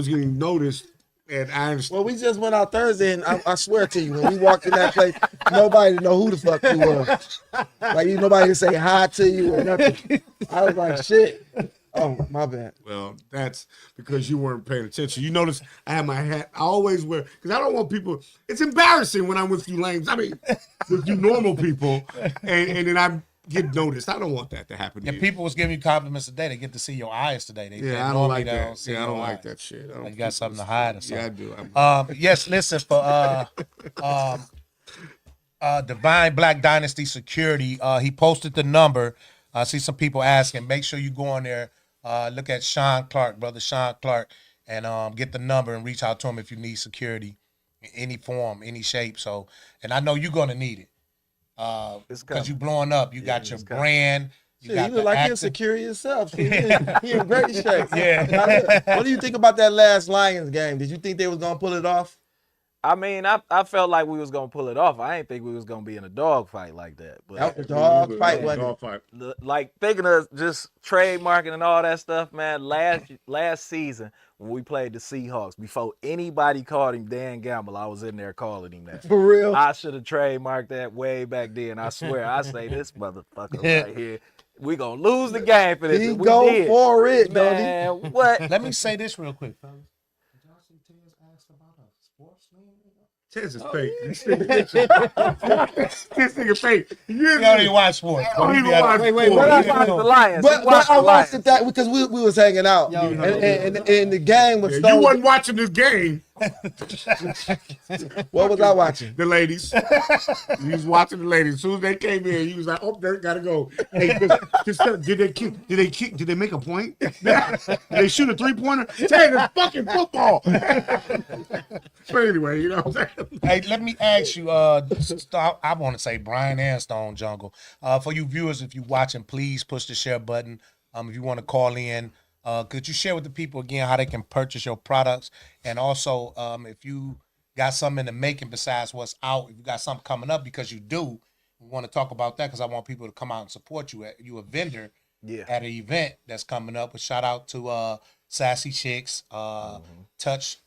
getting noticed, and I understand. Well, we just went out Thursday, and I swear to you, when we walked in that place, nobody know who the fuck you was. Like, nobody can say hi to you or nothing. I was like, shit. Oh, my bad. Well, that's because you weren't paying attention. You notice I have my hat. I always wear because I don't want people. It's embarrassing when I'm with you lames. I mean, with you normal people, and then get noticed. I don't want that to happen to If you. people was giving you compliments today, they get to see your eyes today. They Yeah, I don't normally like they that. see Yeah, I your don't like eyes. that shit. I don't Like you got something to hide or Yeah, I something. do. Yes, listen for Divine Black Dynasty Security. He posted the number. I see some people asking. Make sure you go on there. Look at Sean Clark, brother Sean Clark, and get the number and reach out to him if you need security in any form, any shape. So, and I know you're gonna need it because you blowing up. You got your brand. You got You look the like you're acting. secure yourself. He in great shape. Yeah. Now, what do you think about that last Lions game? Did you think they was gonna pull it off? I mean, I felt like we was gonna pull it off. I didn't think we was gonna be in a dog fight like that. But That was a dog fight, Yeah, wasn't dog it? fight. like thinking of just trademarking and all that stuff, man. Last season when we played the Seahawks, before anybody called him Dan Gamble, I was in there calling him that. For real. I should have trademarked that way back then. I swear, I say this motherfucker right here. We gonna lose the game for this. He and we go did. for it, don't he? Man, what? Let me say this real quick, fellas. Did y'all see Tez asked about a sports league? Tez is fake. This nigga fake. You don't even watch sports. don't even watch Wait, sports. what He watched the Lions. But He watched I the watched Lions. it that because we was hanging out, and the game was Yeah, Stone. you wasn't watching this game. What was I watching? The ladies. You was watching the ladies. As soon as they came in, you was like, "Oh, Dirk gotta go." Hey, did they kick? Did they kick? Did they make a point? Did they shoot a 3-pointer? Say it's fucking football. But anyway, you know what I'm saying? Hey, let me ask you. I want to say Brian and Stone Jungle. For you viewers, if you're watching, please push the share button. If you want to call in, could you share with the people again how they can purchase your products, and also if you got something in the making besides what's out, if you got something coming up, because you do, we want to talk about that because I want people to come out and support you. You a vendor at an event that's coming up. But shout out to Sassy Chicks, Touch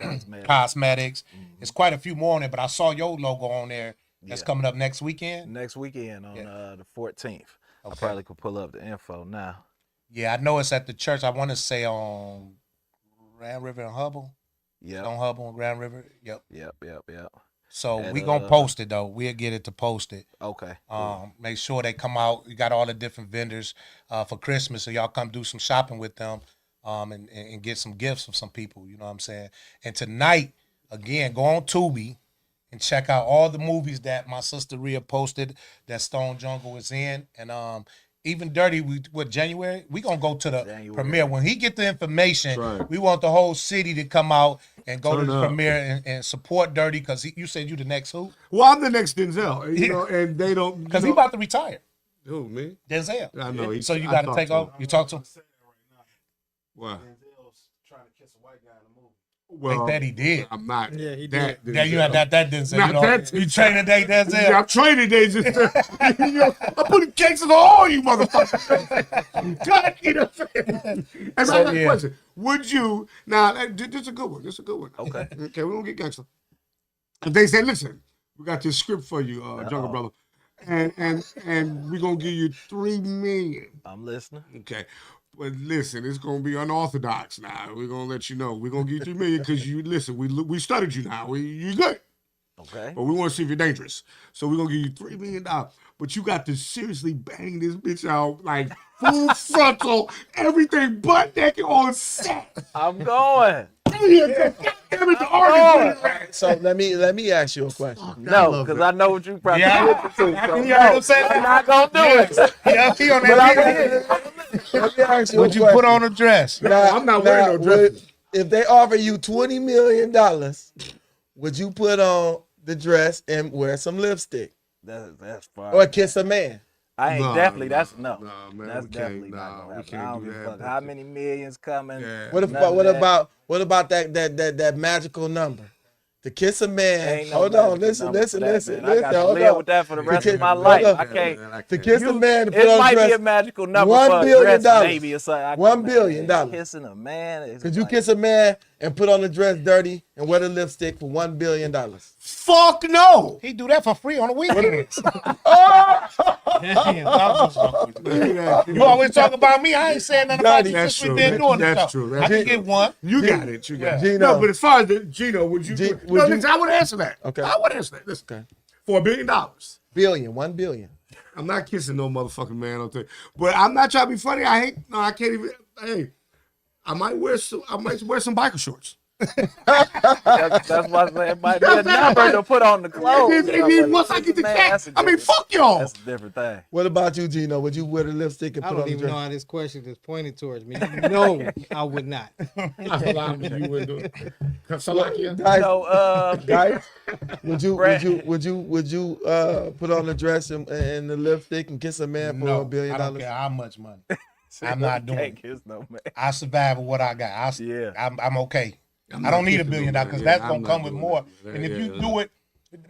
Cosmetics. It's quite a few more on it, but I saw your logo on there. That's coming up next weekend. Next weekend on the 14th. I probably could pull up the info now. Yeah, I know it's at the church. I want to say on Grand River and Hubble. Yeah. On Hubble and Grand River. Yep. Yep. So And, we gonna post it though. We'll get it to post it. Okay. Make sure they come out. You got all the different vendors for Christmas, so y'all come do some shopping with them, and get some gifts from some people. You know what I'm saying? And tonight, again, go on Tubi and check out all the movies that my sister Rhea posted that Stone Jungle is in, and even Dirty. January? We gonna go to the premiere when he get the information. Right. We want the whole city to come out and go Turn to the up. premiere and support Dirty because you said you the next who? Well, I'm the next Denzel, you know, and they don't Because he about to retire. Who, me? Denzel. I know. So you got to take over. You talk to him. Wow. trying to kiss a white guy in the movie. Well, that he did. I'm not. Yeah, he that did. Yeah, you had that Denzel. Not You know, that you train today, Denzel. Yeah, I'm training days. You know, I'm putting cases on all you motherfuckers. God, you know what I'm saying? And I got a question. Would you, now, this is a good one. This is a good one. Okay. Okay, we don't get gangster. If they say, listen, we got this script for you, Jungle Brother, and we're going to give you $3 million. I'm listening. Okay. But listen, it's gonna be unorthodox now. We're gonna let you know. We're gonna give you $3 million because you listen. We studied you now. You good. Okay. But we want to see if you're dangerous. So we're gonna give you $3 million. But you got to seriously bang this bitch out like full frontal, everything butt naked on set. I'm going. Damn it, the argument. So let me ask you a question. No, because I know what you probably Yeah. listen to. So You heard him say I'm that? not gonna do it. Yeah, he on But I'm that. Let me ask you Would a you question. put on a dress? Now, I'm not wearing no dress. If they offer you $20 million, would you put on the dress and wear some lipstick That's far. or kiss a man? I ain't No, definitely. no, that's no. no, man, That's we can't, definitely nah, not gonna we happen. can't I don't do give a that, fuck but- how many millions coming. Yeah. What None of what about that magical number? To kiss a man. Ain't no Hold on, magical listen, number listen, for that, man. I got to hold live on. with that for the rest kiss- of my hold life. on. I can't. To kiss a man, to put It on might dress. be a magical number $1 for a billion. dress, maybe or something. $1 billion. Kissing a man. Is Could you like, kiss a man and put on the dress dirty and wear the lipstick for $1 billion? Fuck no. He do that for free on the weekends. You always talk about me. I ain't saying nothing about you That's since we true. been doing this That's stuff. true. I That's can true. get one. You got it. You got it. Gino. No, but as far as Gino, would you? Would no, you- listen, I would answer that. Okay. I would answer that. Listen, Okay. for $1 billion. $1 billion. I'm not kissing no motherfucking man on there. But I'm not trying to be funny. I can't even. Hey, I might wear some biker shorts. That's why I say it might be a number to put on the clothes. And then once I get the cat, I mean, fuck y'all. That's a different thing. What about you, Gino? Would you wear the lipstick and I put don't on the even know dress? how this question is pointed towards me. No, I would not. You would do it. Salakia. Guys, would you put on the dress and the lipstick and kiss a man for $1 billion? I don't care how much money. I'm not doing it. Kiss no man. I survive with what I got. I'm okay. I don't need $1 billion because that's gonna come with more. And if you do it,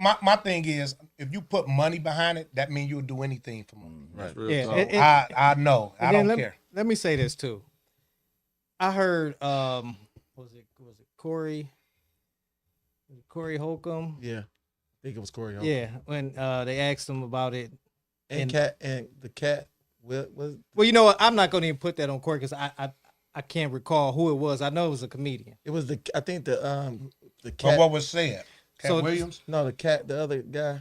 my thing is, if you put money behind it, that means you'll do anything for money. Right. Yeah, I know. I don't care. Let me say this too. I heard was it Corey Holcomb? Yeah, I think it was Corey. Yeah, when they asked him about it. And the cat. Well, you know what? I'm not going to even put that on Corey because I can't recall who it was. I know it was a comedian. it was the cat. But what was said? Cat So- Williams? No, the cat. The other guy.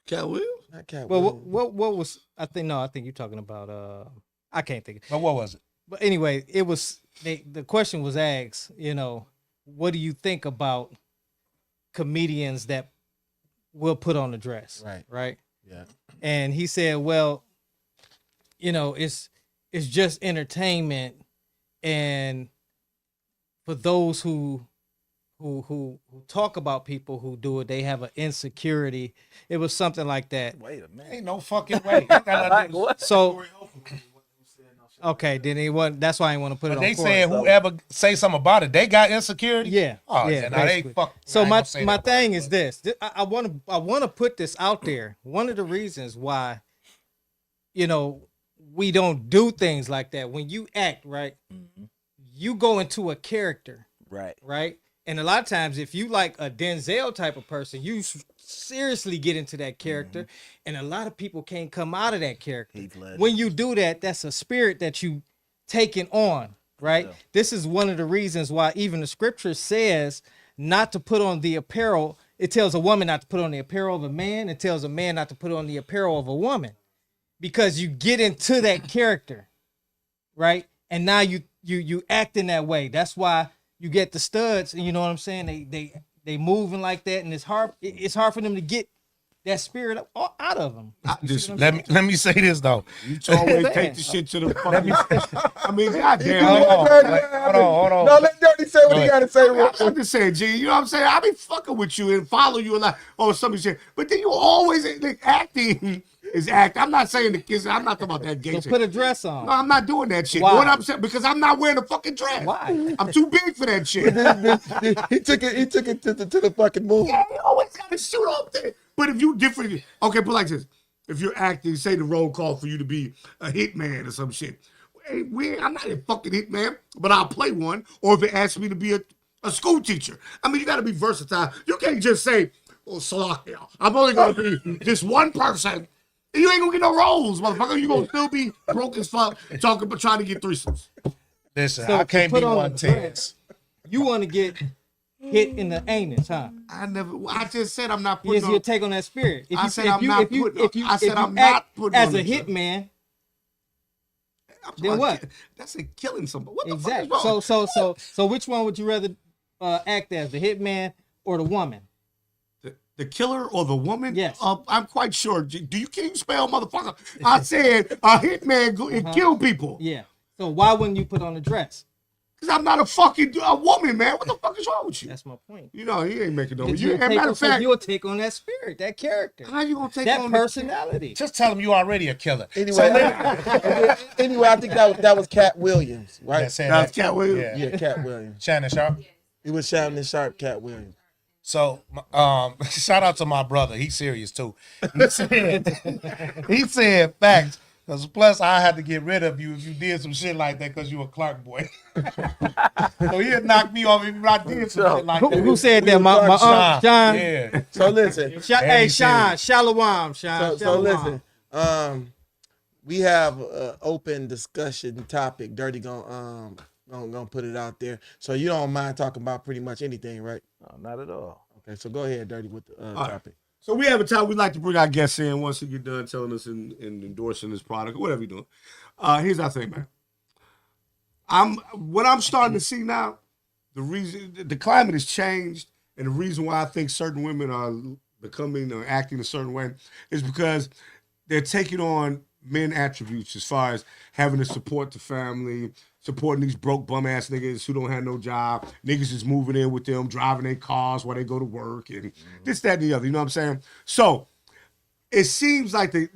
Cat Williams? Not Cat. Well, Williams. what was? I think you're talking about. I can't think. But what was it? But anyway, it was the question was asked. You know, what do you think about comedians that will put on a dress? Right. Right. Yeah. And he said, well, you know, it's just entertainment, and for those who talk about people who do it, they have an insecurity. It was something like that. Wait a minute. Ain't no fucking way. That got nothing to do- What? So okay, then he wasn't. That's why I didn't want to put it But on. they Corey. saying whoever say something about it, they got insecurity. Yeah. Oh yeah. yeah. Now they basically. fuck. So I ain't my gonna say that thing word, is but- this. I want to put this out there. One of the reasons why, you know, we don't do things like that. When you act, right, you go into a character, Right. right? And a lot of times, if you like a Denzel type of person, you seriously get into that character, and a lot of people can't come out of that character. Heath Ledger. When you do that, that's a spirit that you taken on, right? Yeah. This is one of the reasons why even the scripture says not to put on the apparel. It tells a woman not to put on the apparel of a man. It tells a man not to put on the apparel of a woman, because you get into that character, right? And now you act in that way. That's why you get the studs, and you know what I'm saying? They moving like that, and it's hard for them to get that spirit out of them. Let me say this though. You always take the shit to the fucking. I mean, goddamn. Hold on. No, let Dirty say what he got to say. I'm just saying, G, you know what I'm saying? I be fucking with you and follow you a lot. Oh, some shit. But then you always like, acting is act. I'm not saying the kiss. I'm not talking about that gay So shit. put a dress on. No, I'm not doing that shit. Why? What I'm saying, because I'm not wearing a fucking dress. Why? I'm too big for that shit. He took it to the fucking moon. Yeah, you always gotta shoot up there. But if you different, okay, put like this. If you're acting, say the role call for you to be a hitman or some shit. Hey, I'm not a fucking hitman, but I'll play one. Or if it asks me to be a school teacher. I mean, you gotta be versatile. You can't just say, oh, Salakia, I'm only gonna be just one person. You ain't gonna get no roles, motherfucker. You gonna still be broke as fuck talking about trying to get threesomes. Listen, So I can't put be on the one tense. You want to get hit in the anus, huh? I just said I'm not putting Here's on. your take on that spirit. If I you, said if I'm you, not if you, putting on- if you, I said if you I'm not act putting as on a the dress. hitman, I'm then trying what? to- That's a killing somebody. What the exactly. fuck is wrong? So which one would you rather act as, the hitman or the woman? The killer or the woman? Yes. I'm quite sure. Can you spell motherfucker? I said a hitman and kill people. Yeah. So why wouldn't you put on a dress? Because I'm not a woman, man. What the fuck is wrong with you? That's my point. You know, he ain't making no. Because You, as a matter of fact, you'll take on that spirit, that character, how you gonna take that on personality. Just tell him you already a killer. Anyway, anyway, I think that was Cat Williams, right? That said That's that. Cat Williams. Yeah. Yeah, Cat Williams. Shannon Sharp. It was Shannon Sharp, Cat Williams. So, shout out to my brother. He's serious too. He said facts. Because plus, I had to get rid of you if you did some shit like that because you a Clark boy. So he'd knock me off if I did some shit like that. Who said that? My Uncle Sean. Yeah. So listen, Hey, he Sean. Shalom, Sean. so listen. We have an open discussion topic. Dirty gonna put it out there. So you don't mind talking about pretty much anything, right? No, not at all. Okay, so go ahead, Dirty, with the right. topic. So we have a time we like to bring our guests in once they get done telling us and endorsing this product or whatever you're doing. Here's our thing, man. What I'm starting to see now, the reason the climate has changed, and the reason why I think certain women are becoming or acting a certain way is because they're taking on men attributes as far as having to support the family, supporting these broke bum ass niggas who don't have no job, niggas is moving in with them, driving their cars while they go to work, and this, that, and the other. You know what I'm saying? So it seems like the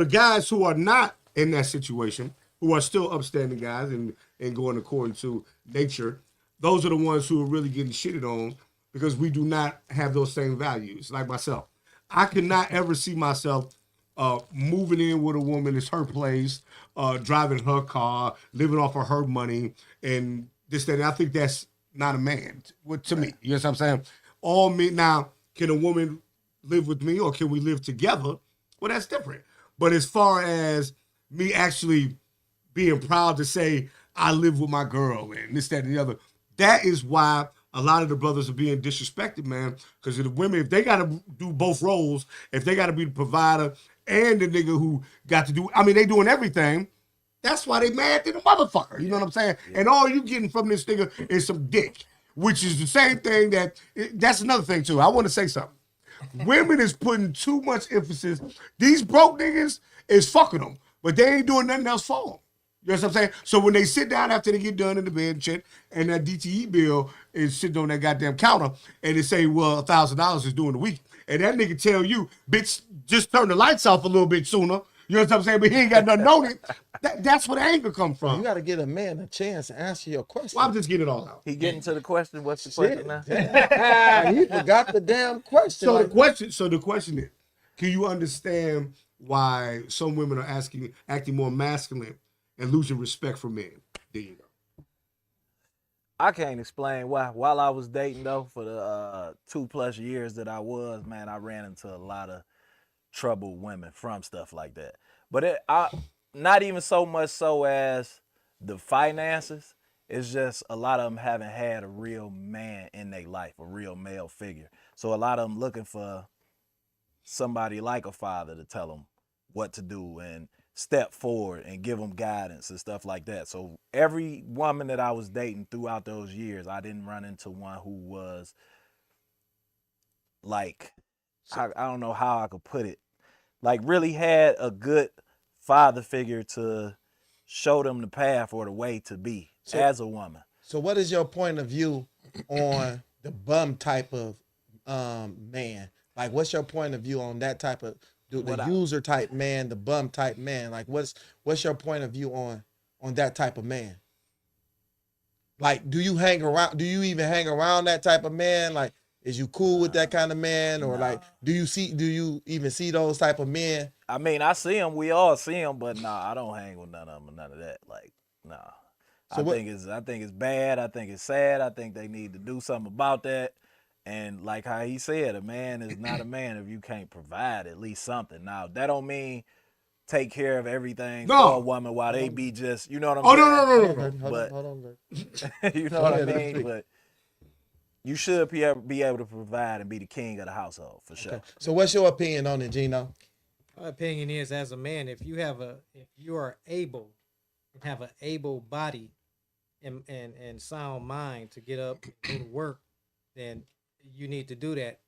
guys who are not in that situation, who are still upstanding guys and going according to nature, those are the ones who are really getting shitted on because we do not have those same values. Like myself, I could not ever see myself moving in with a woman, it's her place, driving her car, living off of her money, and this, that. And I think that's not a man to me. You know what I'm saying? All men now, can a woman live with me or can we live together? Well, that's different. But as far as me actually being proud to say I live with my girl and this, that, and the other, that is why a lot of the brothers are being disrespected, man. Because the women, if they got to do both roles, if they got to be the provider and the nigga who got to do, I mean, they doing everything. That's why they mad to the motherfucker. You know what I'm saying? Yeah. And all you getting from this nigga is some dick, which is the same thing that's another thing too. I want to say something. Women is putting too much emphasis. These broke niggas is fucking them, but they ain't doing nothing else for them. You know what I'm saying? So when they sit down after they get done in the bed and shit, and that DTE bill is sitting on that goddamn counter, and they say, well, $1,000 is doing the week. And that nigga tell you, bitch, just turn the lights off a little bit sooner. You know what I'm saying? But he ain't got nothing on it. That's where the anger come from. You got to give a man a chance to answer your question. Well, I'm just getting it all out. He getting to the question. What's the question now? He forgot the damn question. So the question is, can you understand why some women are acting more masculine and losing respect for men? There you go. I can't explain why. While I was dating though, for the 2+ years that I was, man, I ran into a lot of troubled women from stuff like that. But not even so much so as the finances. It's just a lot of them haven't had a real man in their life, a real male figure. So a lot of them looking for somebody like a father to tell them what to do and step forward and give them guidance and stuff like that. So every woman that I was dating throughout those years, I didn't run into one who was like, I don't know how I could put it, like really had a good father figure to show them the path or the way to be as a woman. So what is your point of view on the bum type of man? Like, what's your point of view on that type of the user type man, the bum type man? Like, what's your point of view on that type of man? Like, do you even hang around that type of man? Like, is you cool with that kind of man, or like, do you even see those type of men? I mean, I see them. We all see them, but I don't hang with none of them. None of that. Like, So I think it's bad. I think it's sad. I think they need to do something about that. And like how he said, a man is not a man if you can't provide at least something. Now, that don't mean take care of everything for a woman while they be just, you know what I'm saying? No. Hold on. You know what I mean? But you should be able to provide and be the king of the household for sure. Okay. So what's your opinion on it, Gino? My opinion is, as a man, if you are able and have an able body and sound mind to get up and go to work, then you need to do that,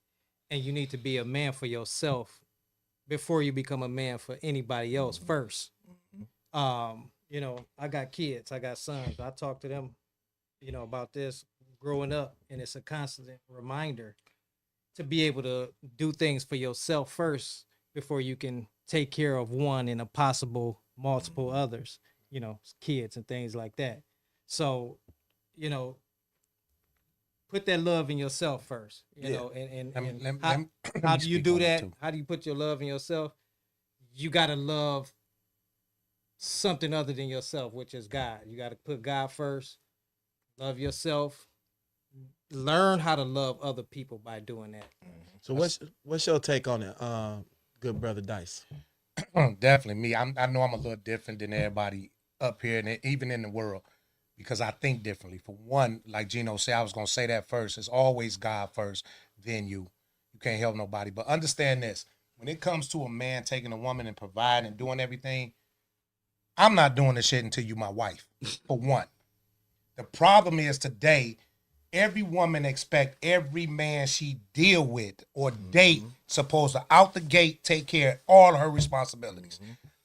and you need to be a man for yourself before you become a man for anybody else first. You know, I got kids, I got sons. I talk to them, about this growing up, and it's a constant reminder to be able to do things for yourself first before you can take care of one and a possible multiple others, kids and things like that. So, put that love in yourself first, how do you do that? How do you put your love in yourself? You got to love something other than yourself, which is God. You got to put God first, love yourself, learn how to love other people by doing that. So what's your take on it, good brother Dice? Definitely me. I know I'm a little different than everybody up here and even in the world, because I think differently. For one, like Gino said, I was going to say that first. It's always God first, then you. You can't help nobody. But understand this: when it comes to a man taking a woman and providing and doing everything, I'm not doing this shit until you my wife. For one, the problem is today, every woman expect every man she deal with or date supposed to out the gate take care of all her responsibilities.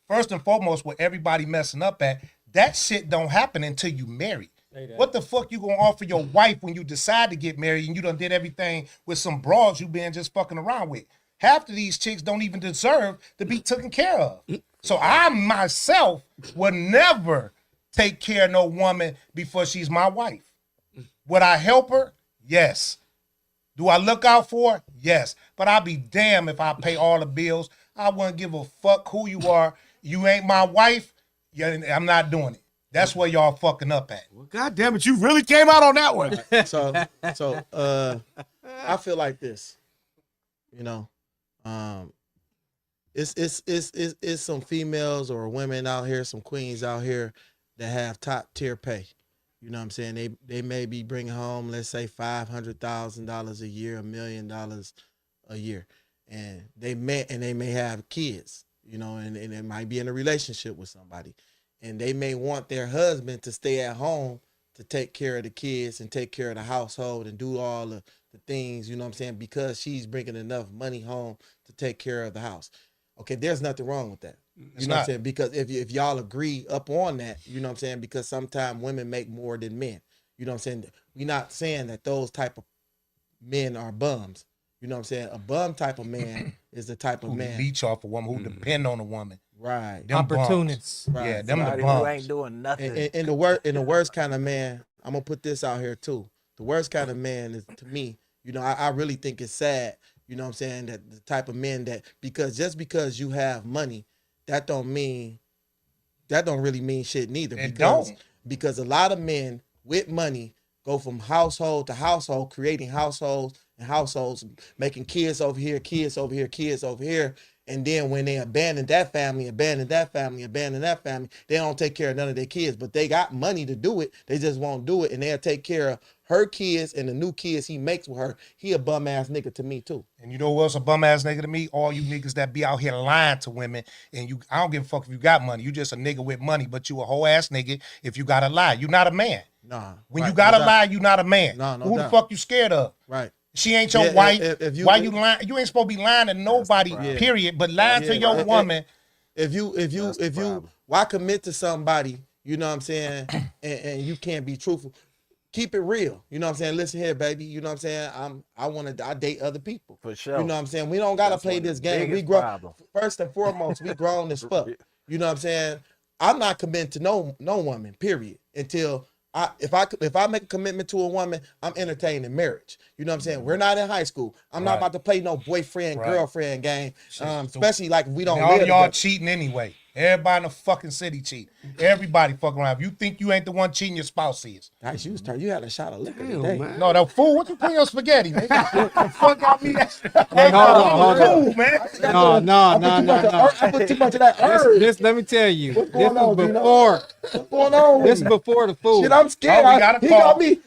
First and foremost, what everybody messing up at, that shit don't happen until you married. What the fuck you gonna offer your wife when you decide to get married and you done did everything with some broads you been just fucking around with? Half of these chicks don't even deserve to be taken care of. So I myself would never take care of no woman before she's my wife. Would I help her? Yes. Do I look out for her? Yes. But I'll be damned if I pay all the bills. I wouldn't give a fuck who you are. You ain't my wife. I'm not doing it. That's where y'all fucking up at. Well, God damn it, you really came out on that one. So I feel like this, you know, it's some females or women out here, some queens out here that have top tier pay. You know what I'm saying? They may be bringing home, let's say $500,000 a year, $1 million a year, and they may have kids, you know, and they might be in a relationship with somebody. And they may want their husband to stay at home to take care of the kids and take care of the household and do all the things, you know what I'm saying, because she's bringing enough money home to take care of the house. Okay, there's nothing wrong with that. You know what I'm saying? Because if y'all agree up on that, you know what I'm saying, because sometimes women make more than men. You know what I'm saying? We're not saying that those type of men are bums. You know what I'm saying? A bum type of man is the type of man. Leech off a woman, who depend on a woman. Right. Them Opportunists. Right. Yeah, them Somebody the who bums. ain't doing nothing. And the worst kind of man, I'm gonna put this out here too. The worst kind of man is, to me, you know, I really think it's sad, you know what I'm saying, that the type of men that, just because you have money, that don't really mean shit neither. Because a lot of men with money go from household to household, creating households and households, making kids over here, kids over here, kids over here. And then when they abandon that family, they don't take care of none of their kids. But they got money to do it. They just won't do it. And they'll take care of her kids and the new kids he makes with her. He a bum ass nigga to me too. And you know what's a bum ass nigga to me? All you niggas that be out here lying to women, and I don't give a fuck if you got money. You just a nigga with money, but you a whole ass nigga if you gotta lie. You not a man. Nah. When you gotta lie, you not a man. No Who doubt. the fuck you scared of? Right. She ain't your wife. Why you lying? lying? You ain't supposed to be lying to nobody, period. But lying to your woman. If you why commit to somebody, you know what I'm saying, and you can't be truthful. Keep it real. You know what I'm saying? Listen here, baby. You know what I'm saying? I date other people. For sure. You know what I'm saying? We don't gotta play this game. We grow. First and foremost, we grown as fuck. You know what I'm saying? I'm not committing to no woman, period, until if I make a commitment to a woman, I'm entertaining marriage. You know what I'm saying? We're not in high school. I'm not about to play no boyfriend, girlfriend game. Especially like if we don't all live y'all together. cheating anyway. Everybody in the fucking city cheat. Everybody fucking around. If you think you ain't the one cheating, your spouse is. Nice, you had a shot of liquor Damn, today. man. No, the fool. What you put in your spaghetti, man? The fuck got me. Hey, hold on. Fool, man. No. I put too much of that herb. This, let me tell you. What's This going on, is Gino? before. What's going on with This is me? before the food. Shit, I'm scared. Oh, we got a He call. got me.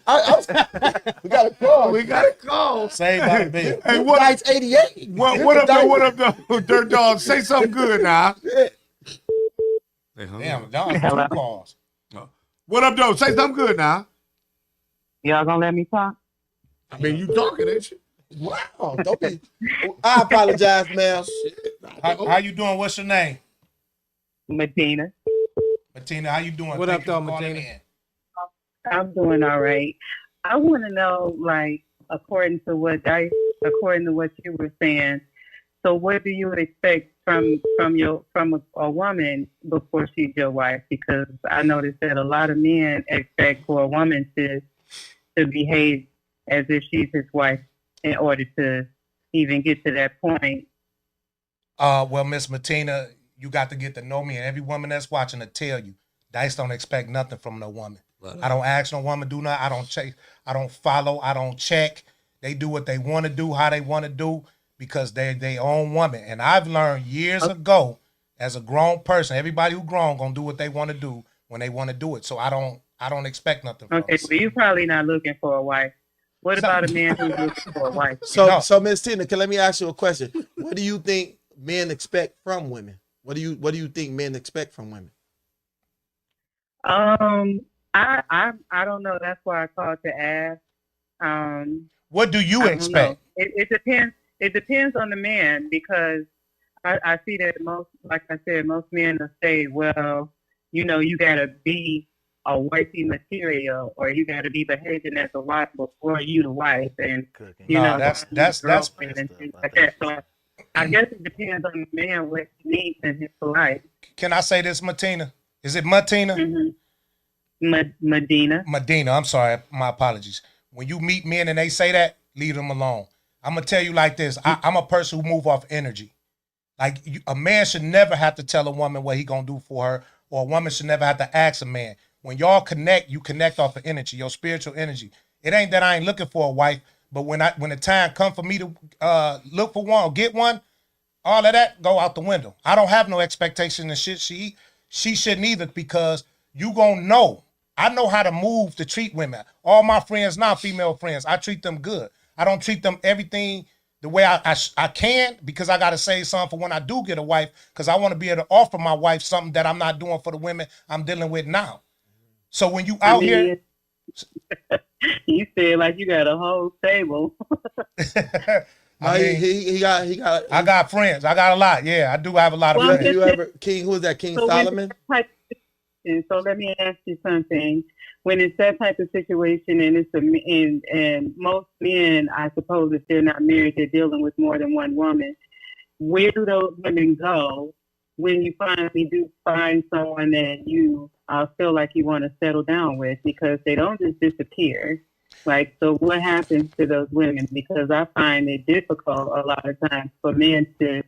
We got a call. We got a call. Saved by the bell. Hey, What? Dice 88. what up, though? What up, though? Dirt Dog, say something good now. They hung Damn, up. y'all Hello. 2 calls. What up, though? Say something good now. Y'all gonna let me talk? I mean, you talking, ain't you? Wow. Don't be. I apologize, ma'am. How you doing? What's your name? Medina. Matina, how you doing? What Thank up, you for though, calling Matina? in. I'm doing all right. I want to know, like, according to what you were saying. So, what do you expect from a woman before she's your wife? Because I noticed that a lot of men expect for a woman to behave as if she's his wife in order to even get to that point. Well, Miss Matina, you got to get to know me, and every woman that's watching will tell you, Dice don't expect nothing from no woman. I don't ask no woman do nothing. I don't check. I don't follow. I don't check. They do what they want to do, how they want to do, because they're their own woman. And I've learned years ago, as a grown person, everybody who grown gonna do what they want to do when they want to do it. So I don't expect nothing from Okay, them. so you're probably not looking for a wife. What about a man who's looking for a wife? So Miss Tina, let me ask you a question. What do you think men expect from women? What do you think men expect from women? I don't know. That's why I called to ask. What do you I don't expect? know. It depends. It depends on the man because I see that most, like I said, most men will say, well, you gotta be a wifey material, or you gotta be behaving as a wife before you the wife, and Cooking. No, that's girlfriend and things like that. So I guess it depends on the man what he needs in his life. Can I say this, Martina? Is it Martina? Medina. Medina, I'm sorry, my apologies. When you meet men and they say that, leave them alone. I'm gonna tell you like this. I'm a person who move off energy. Like a man should never have to tell a woman what he gonna do for her, or a woman should never have to ask a man. When y'all connect, you connect off of energy, your spiritual energy. It ain't that I ain't looking for a wife, but when the time come for me to look for one or get one, all of that go out the window. I don't have no expectation of shit she shouldn't either, because you gonna know. I know how to move to treat women. All my friends now, female friends, I treat them good. I don't treat them everything the way I can, because I got to save some for when I do get a wife, because I want to be able to offer my wife something that I'm not doing for the women I'm dealing with now. So when you out here, you said like you got a whole stable. He got. I got friends. I got a lot. Yeah, I do have a lot of friends. You ever King? Who is that? King Solomon. So let me ask you something. When it's that type of situation, and and most men, I suppose, if they're not married, they're dealing with more than one woman. Where do those women go when you finally do find someone that you feel like you want to settle down with? Because they don't just disappear. Like, so what happens to those women? Because I find it difficult a lot of times for men to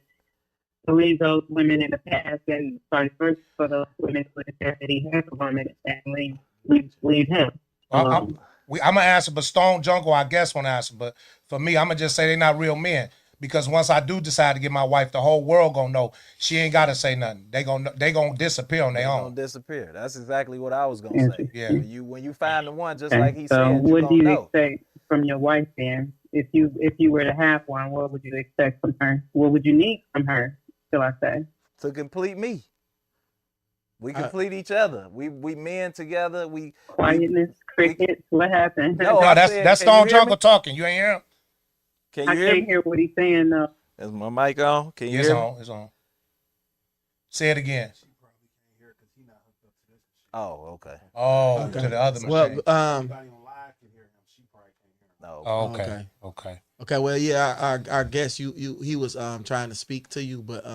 leave those women in the past, and vice versa for those women who decide that he has a woman and leave him. I'm gonna answer, but Stone Jungle, I guess, want to answer. But for me, I'm gonna just say they're not real men, because once I do decide to get my wife, the whole world gonna know. She ain't gotta say nothing. They gonna disappear on their own. Gonna disappear. That's exactly what I was gonna say. Yeah. When you find the one, just like he so said, what do you know. expect from your wife then? If you were to have one, what would you expect from her? What would you need from her? Shall I say? To complete me. We complete each other. We men together. Quietness, crickets. What happened? No, that's Stone Jungle talking. You ain't hear him? Can you I hear can't me? hear what he's saying though. Is my mic on? Can you hear me? It's on. Say it again. Oh, okay. Oh, to the other machine. No. Okay. Well, yeah, I guess he was trying to speak to you, but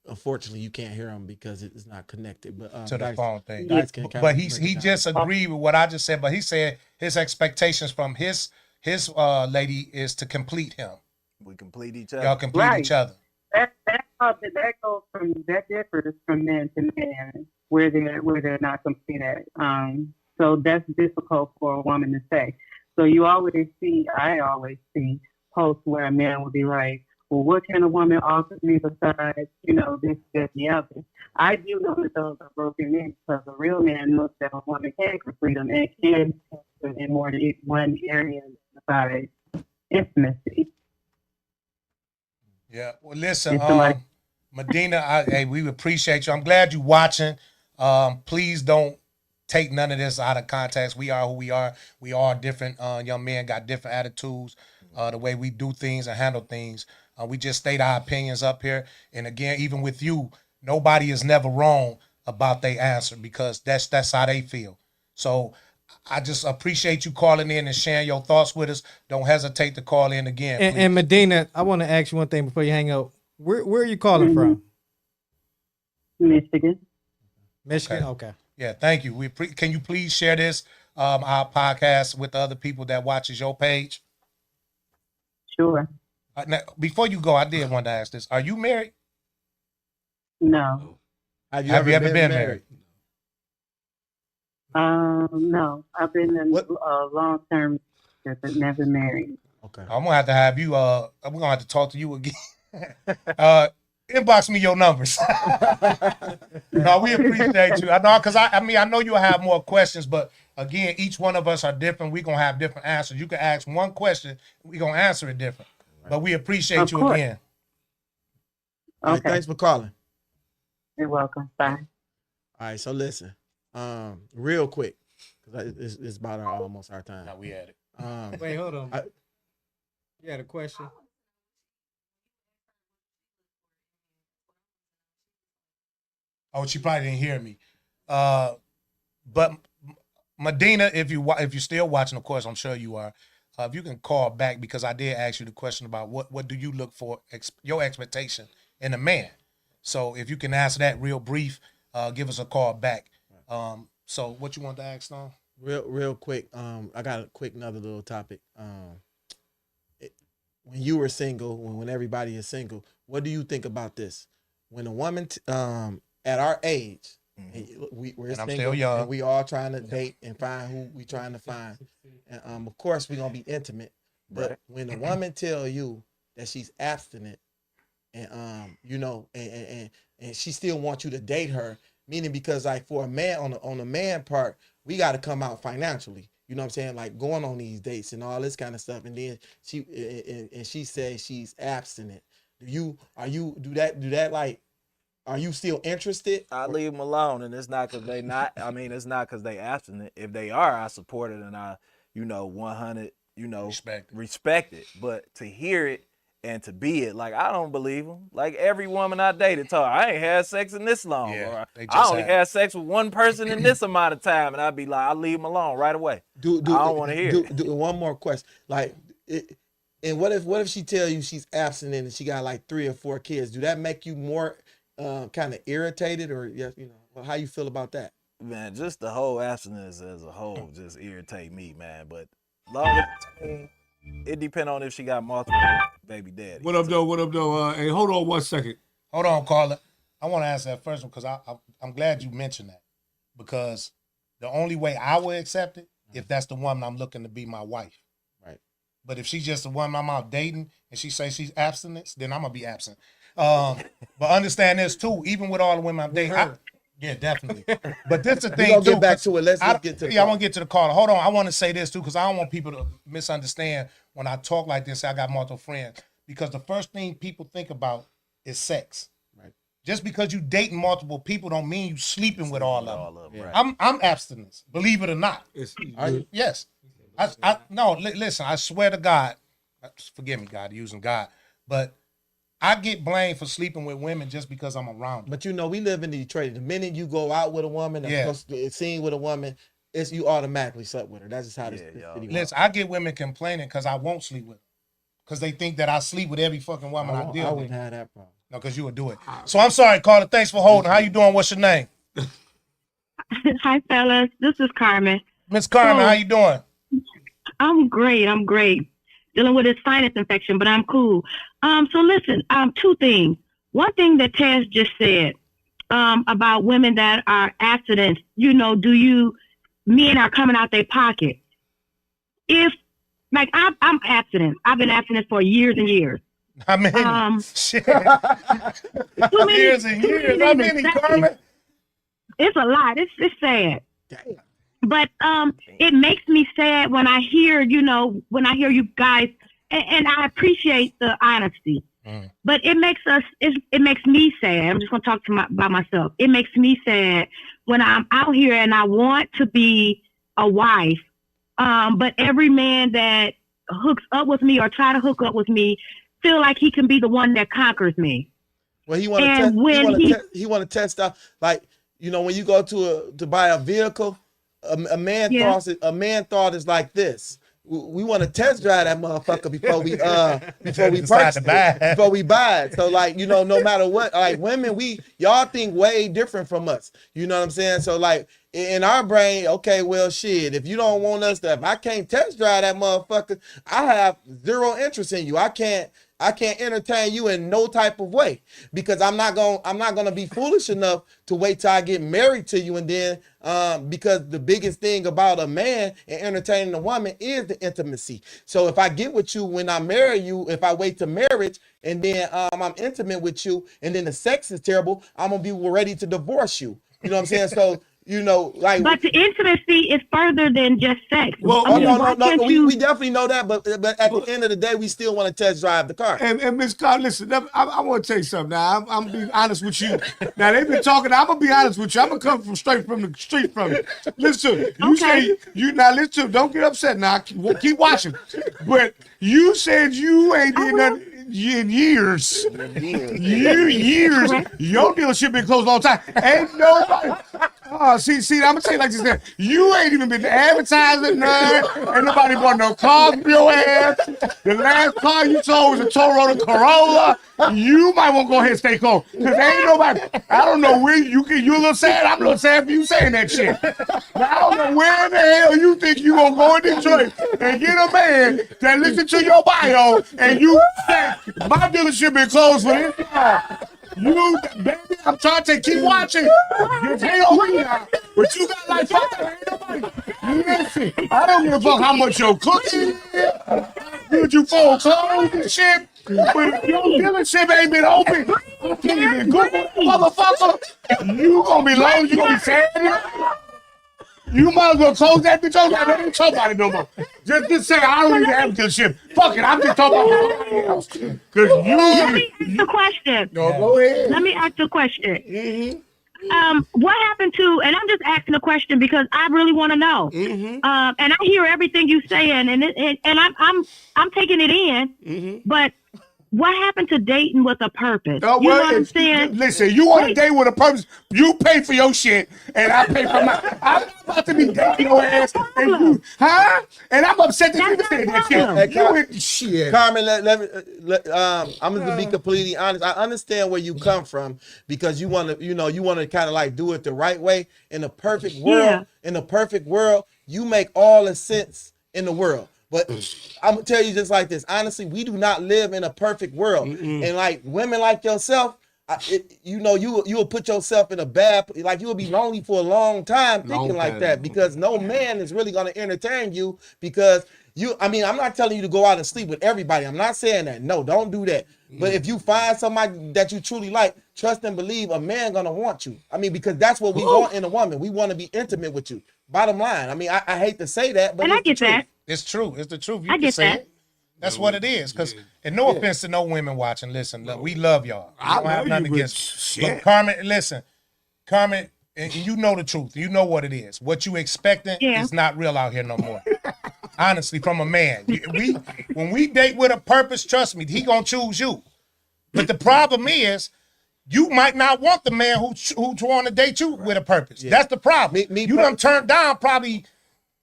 unfortunately you can't hear him because it's not connected. But to the phone thing. But he just agreed with what I just said. But he said his expectations from his lady is to complete him. We complete each other. Y'all complete each other. That differs from man to man where they're not completed. So that's difficult for a woman to say. So I always see posts where a man will be like, well, what can a woman offer me besides, this, that, the other? I do know that those are broken men, because a real man knows that a woman can complete them and can in more than one area besides intimacy. Yeah. Well, listen, Medina, we appreciate you. I'm glad you're watching. Please don't take none of this out of context. We are who we are. We are different. Young men got different attitudes, the way we do things and handle things. We just state our opinions up here. And again, even with you, nobody is never wrong about their answer, because that's how they feel. So I just appreciate you calling in and sharing your thoughts with us. Don't hesitate to call in again. And Medina, I want to ask you one thing before you hang up. Where are you calling from? Michigan. Okay. Yeah, thank you. Can you please share this our podcast with the other people that watches your page? Sure. Now, before you go, I did want to ask this: are you married? No. Have you ever been married? No. I've been in a long-term relationship, but never married. Okay. I'm gonna have to have you. We're gonna have to talk to you again. Inbox me your numbers. No, we appreciate you. I know, because I know you'll have more questions, but again, each one of us are different. We're going to have different answers. You can ask one question, we're going to answer it different. But we appreciate Of you course. again. All right, Okay. thanks for calling. You're welcome. Bye. All right, so listen, real quick, because it's about almost our time. Now we had it. Wait, hold on. I- You had a question? Oh, she probably didn't hear me. But Medina, if you're still watching, of course, I'm sure you are. If you can call back, because I did ask you the question about what do you look for, your expectation in a man. So if you can answer that real brief, give us a call back. So what you want to ask, Stone? Real quick, I got a quick another little topic. When you were single, when everybody is single, what do you think about this? When a woman at our age, and we're And I'm single, still young. and we all trying to date and find who we trying to find, and of course we're gonna be intimate. But Right. when a woman tell you that she's abstinent, and you know, and she still wants you to date her, meaning because like for a man on the man part, we got to come out financially. You know what I'm saying? Like going on these dates and all this kind of stuff. And then she says she's abstinent. Do that like, are you still interested? I leave them alone, and it's not because they not. I mean, it's not because they abstinent. If they are, I support it, and I, 100, respect it. But to hear it and to be it, like I don't believe them. Like every woman I dated told, I ain't had sex in this long, Yeah, or they I just only had- had sex with one person in this amount of time, and I'd be like, I leave them alone right away. I don't want to hear it. One more question. Like, and what if she tell you she's abstinent and she got like 3 or 4 kids? Do that make you more kind of irritated, or how you feel about that? Man, just the whole abstinence as a whole just irritate me, man. But long as it depends on if she got multiple baby daddies. What up, though? What up, though? Hey, hold on 1 second. Hold on, Carla. I want to answer that first one because I'm glad you mentioned that, because the only way I would accept it if that's the woman I'm looking to be my wife. Right. But if she's just the woman I'm out dating and she says she's abstinent, then I'm gonna be absent. But understand this too. Even with all the women I'm dating, yeah, definitely. But this the thing We're gonna too. get back to it. Let's get to the I want to get to the caller. Hold on. I want to say this too, because I don't want people to misunderstand when I talk like this. I got multiple friends, because the first thing people think about is sex. Right. Just because you dating multiple people don't mean you sleeping with all of them. Right. I'm abstinence, believe it or not. Are you? Yes. Listen, I swear to God, forgive me, God, using God, but I get blamed for sleeping with women just because I'm around them. But we live in Detroit. The minute you go out with a woman, seen with a woman, you automatically slept with her. That's just how this city works. Listen, I get women complaining because I won't sleep with them, because they think that I sleep with every fucking woman I deal I with. wouldn't have that problem. No, because you would do it. So I'm sorry, Carla. Thanks for holding. How you doing? What's your name? Hi, fellas. This is Carmen. Miss Carmen, how you doing? I'm great. Dealing with this sinus infection, but I'm cool. So listen, 2 things. One thing that Taz just said about women that are abstinent, men are coming out their pocket. If, like, I'm abstinent. I've been abstinent for years and years. How many? Too many, Years and years. How many, Carmen? It's a lot. It's sad. But it makes me sad when I hear, you guys, and I appreciate the honesty. But it makes me sad. I'm just gonna talk by myself. It makes me sad when I'm out here and I want to be a wife, but every man that hooks up with me or try to hook up with me feel like he can be the one that conquers me. Well, he want to test out, like, when you go to buy a vehicle, a man thought is like this. We want to test drive that motherfucker before we purchase it, before we buy it. So like, no matter what, like women, y'all think way different from us. You know what I'm saying? So like in our brain, okay, well shit, if you don't want us if I can't test drive that motherfucker, I have zero interest in you. I can't entertain you in no type of way, because I'm not gonna be foolish enough to wait till I get married to you, and then because the biggest thing about a man and entertaining a woman is the intimacy. So if I get with you when I marry you, if I wait to marriage and then I'm intimate with you and then the sex is terrible, I'm gonna be ready to divorce you. You know what I'm saying? So you know, like. But the intimacy is further than just sex. Well, I mean, no, why no, can't no. you? We definitely know that, but at the end of the day, we still want to test drive the car. And Miss Carr, listen, I want to tell you something now. I'm being honest with you. Now, they've been talking. I'm going to be honest with you. I'm going to come from straight from the street from it. Listen, you say, now listen, don't get upset now. Keep watching. But you said you ain't did nothing in years. Years. Your dealership been closed a long time. Ain't nobody. See, I'm gonna tell you like this. Now. You ain't even been advertising none. Ain't nobody bought no cars for your ass. The last car you sold was a Toyota Corolla. You might want to go ahead and stay close. Cause ain't nobody. I don't know where you a little sad. I'm a little sad for you saying that shit. Now, I don't know where the hell you think you gonna go in Detroit and get a man that listen to your bio and you say my dealership been closed for this car. You, baby, I'm trying to keep watching. Just hang on me now. But you got like 5, ain't nobody. Listen, I don't give a fuck how much your cooking is, how good you fold clothes and shit. But if your dealership ain't been open, I can't even Google that motherfucker. You gonna be low, you gonna be sad. You might as well close that bitch on. Don't even talk about it no more. Just say I don't even have a dealership. Fuck it, I'm just talking about somebody else. Cause you. Let me ask a question. No, go ahead. Let me ask a question. Mm-hmm. What happened to? And I'm just asking a question because I really want to know. Mm-hmm. And I hear everything you saying, and I'm taking it in. Mm-hmm. But what happened to dating with a purpose? Oh, You know well, what I'm saying? Listen, you want to date with a purpose, you pay for your shit, and I pay for mine. I'm not about to be dating your ass, and you, huh? And I'm upset that you said that shit. You went, shit. Carmen, I'm gonna be completely honest. I understand where you come from because you want to, you want to kind of like do it the right way. In a perfect world, you make all the sense in the world. But I'm gonna tell you just like this. Honestly, we do not live in a perfect world, and like women like yourself, you will put yourself in a bad, like you will be lonely for a long time thinking like that because no man is really gonna entertain you because you. I mean, I'm not telling you to go out and sleep with everybody. I'm not saying that. No, don't do that. But if you find somebody that you truly like, trust and believe a man gonna want you. I mean, because that's what we want in a woman. We want to be intimate with you. Bottom line. I mean, I hate to say that, but and I get that. It's true. It's the truth. You I can get say that. it. That's what it is. Because, and no offense to no women watching. Listen, look, we love y'all. I don't have nothing against. But Carmen, listen, Carmen, and you know the truth. You know what it is. What you expecting is not real out here no more. Honestly, from a man, when we date with a purpose, trust me, he gonna choose you. But the problem is, you might not want the man who want to date you with a purpose. Yeah. That's the problem. You done turned down probably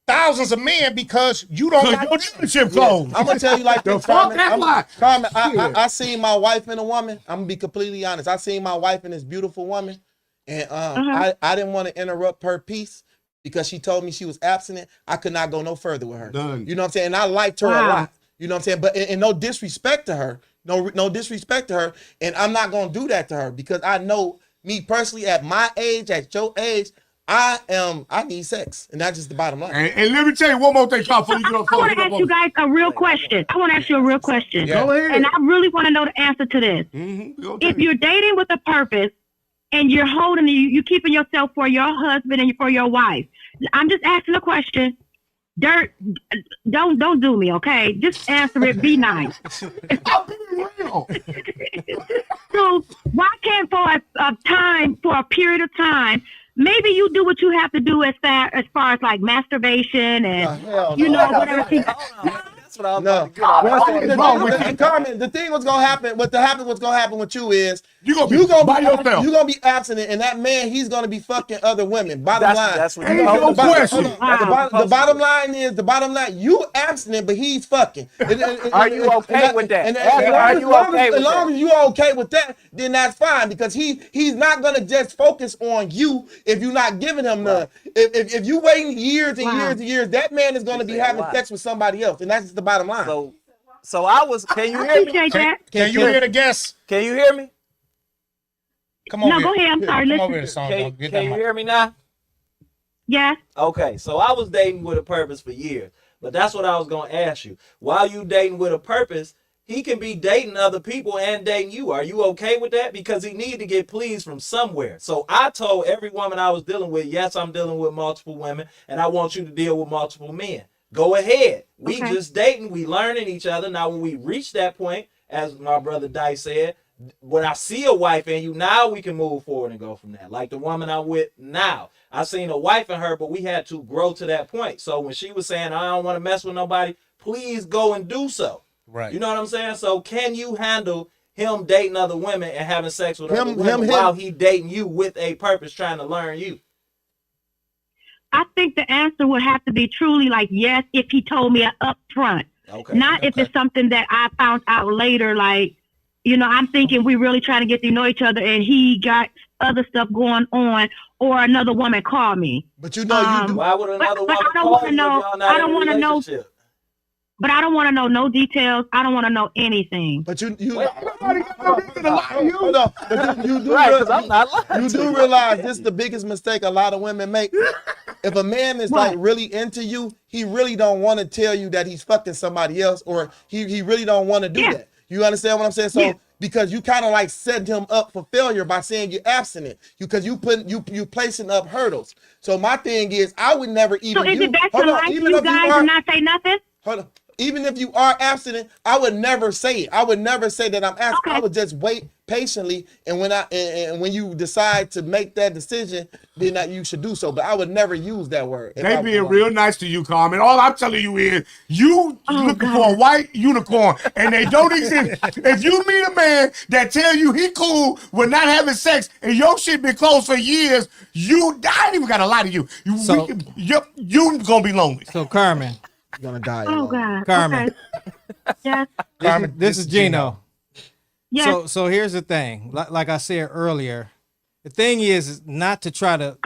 thousands of men because you don't like your dealership closed. I'm gonna tell you like this, Carmen. I seen my wife in a woman. I'm gonna be completely honest. I seen my wife in this beautiful woman, and I didn't want to interrupt her peace because she told me she was abstinent. I could not go no further with her. Done. You know what I'm saying? And I liked her a lot. You know what I'm saying? But and no disrespect to her. No disrespect to her. And I'm not gonna do that to her because I know me personally at my age, at your age, I need sex, and that's just the bottom line. And let me tell you one more thing, Carl, before you get on I want to ask you guys a real question. I want to ask you a real question. Yeah. Go ahead. And I really want to know the answer to this. If you're dating with a purpose and you're holding, you're keeping yourself for your husband and for your wife, I'm just asking a question. Don't do me, okay? Just answer it. Be nice. I'm being real. So why can't for a period of time, maybe you do what you have to do as far as like masturbation and whatever. That's what I was about to get at. Carmen, the thing what's gonna happen with you is you're gonna be abstinent, and that man, he's gonna be fucking other women. Bottom line. That's what the bottom line is you abstinent, but he's fucking. Are you okay with that? As long as you are okay with that, then that's fine because he's not gonna just focus on you if you're not giving him none. If you waiting years and years and years, that man is gonna be having sex with somebody else, and that's just the bottom line. So I was. Can you hear me? Can you hear the guest? Can you hear me? Come over. No, go ahead. I'm sorry. Come over here, son. Can you hear me now? Yeah. Okay, so I was dating with a purpose for years, but that's what I was gonna ask you. While you dating with a purpose, he can be dating other people and dating you. Are you okay with that? Because he need to get pleased from somewhere. So I told every woman I was dealing with, yes, I'm dealing with multiple women, and I want you to deal with multiple men. Go ahead. We just dating, we learning each other. Now, when we reach that point, as my brother Dice said, when I see a wife in you, now we can move forward and go from there. Like the woman I'm with now. I seen a wife in her, but we had to grow to that point. So when she was saying, I don't want to mess with nobody, please go and do so. Right. You know what I'm saying? So can you handle him dating other women and having sex with other women him. while he dating you with a purpose, trying to learn you? I think the answer would have to be truly like yes if he told me up front. Okay. Not if it's something that I found out later, like, you know, I'm thinking we really trying to get to know each other and he got other stuff going on or another woman called me. But you know, you do. Why would another woman I don't call want you to know. if y'all not I don't in a want to know. relationship? But I don't want to know no details. I don't want to know anything. But you Nobody got no reason to lie to you. hold on. But you do Right, real- 'cause I'm not lying you to do you. realize this is the biggest mistake a lot of women make. If a man is like really into you, he really don't want to tell you that he's fucking somebody else, or he really don't want to do that. You understand what I'm saying? So because you kind of like setting him up for failure by saying you're abstinent, because you placing up hurdles. So my thing is, I would never even. So is it best hold to on, lie to even you if guys are, and not say nothing? hold on. Even if you are abstinent, I would never say it. I would never say that I'm abstinent. Okay. I would just wait patiently, and when you decide to make that decision, then that you should do so. But I would never use that word. They being real nice to you, Carmen. All I'm telling you is you looking for a white unicorn, and they don't exist. If you meet a man that tell you he cool with not having sex, and your shit been closed for years, I ain't even got to lie to you. You gonna be lonely. So Carmen, You're gonna die. Oh alone. God. Carmen. Okay. Yes. Carmen, This is Gino. Yes. So here's the thing. Like I said earlier, the thing is not to try to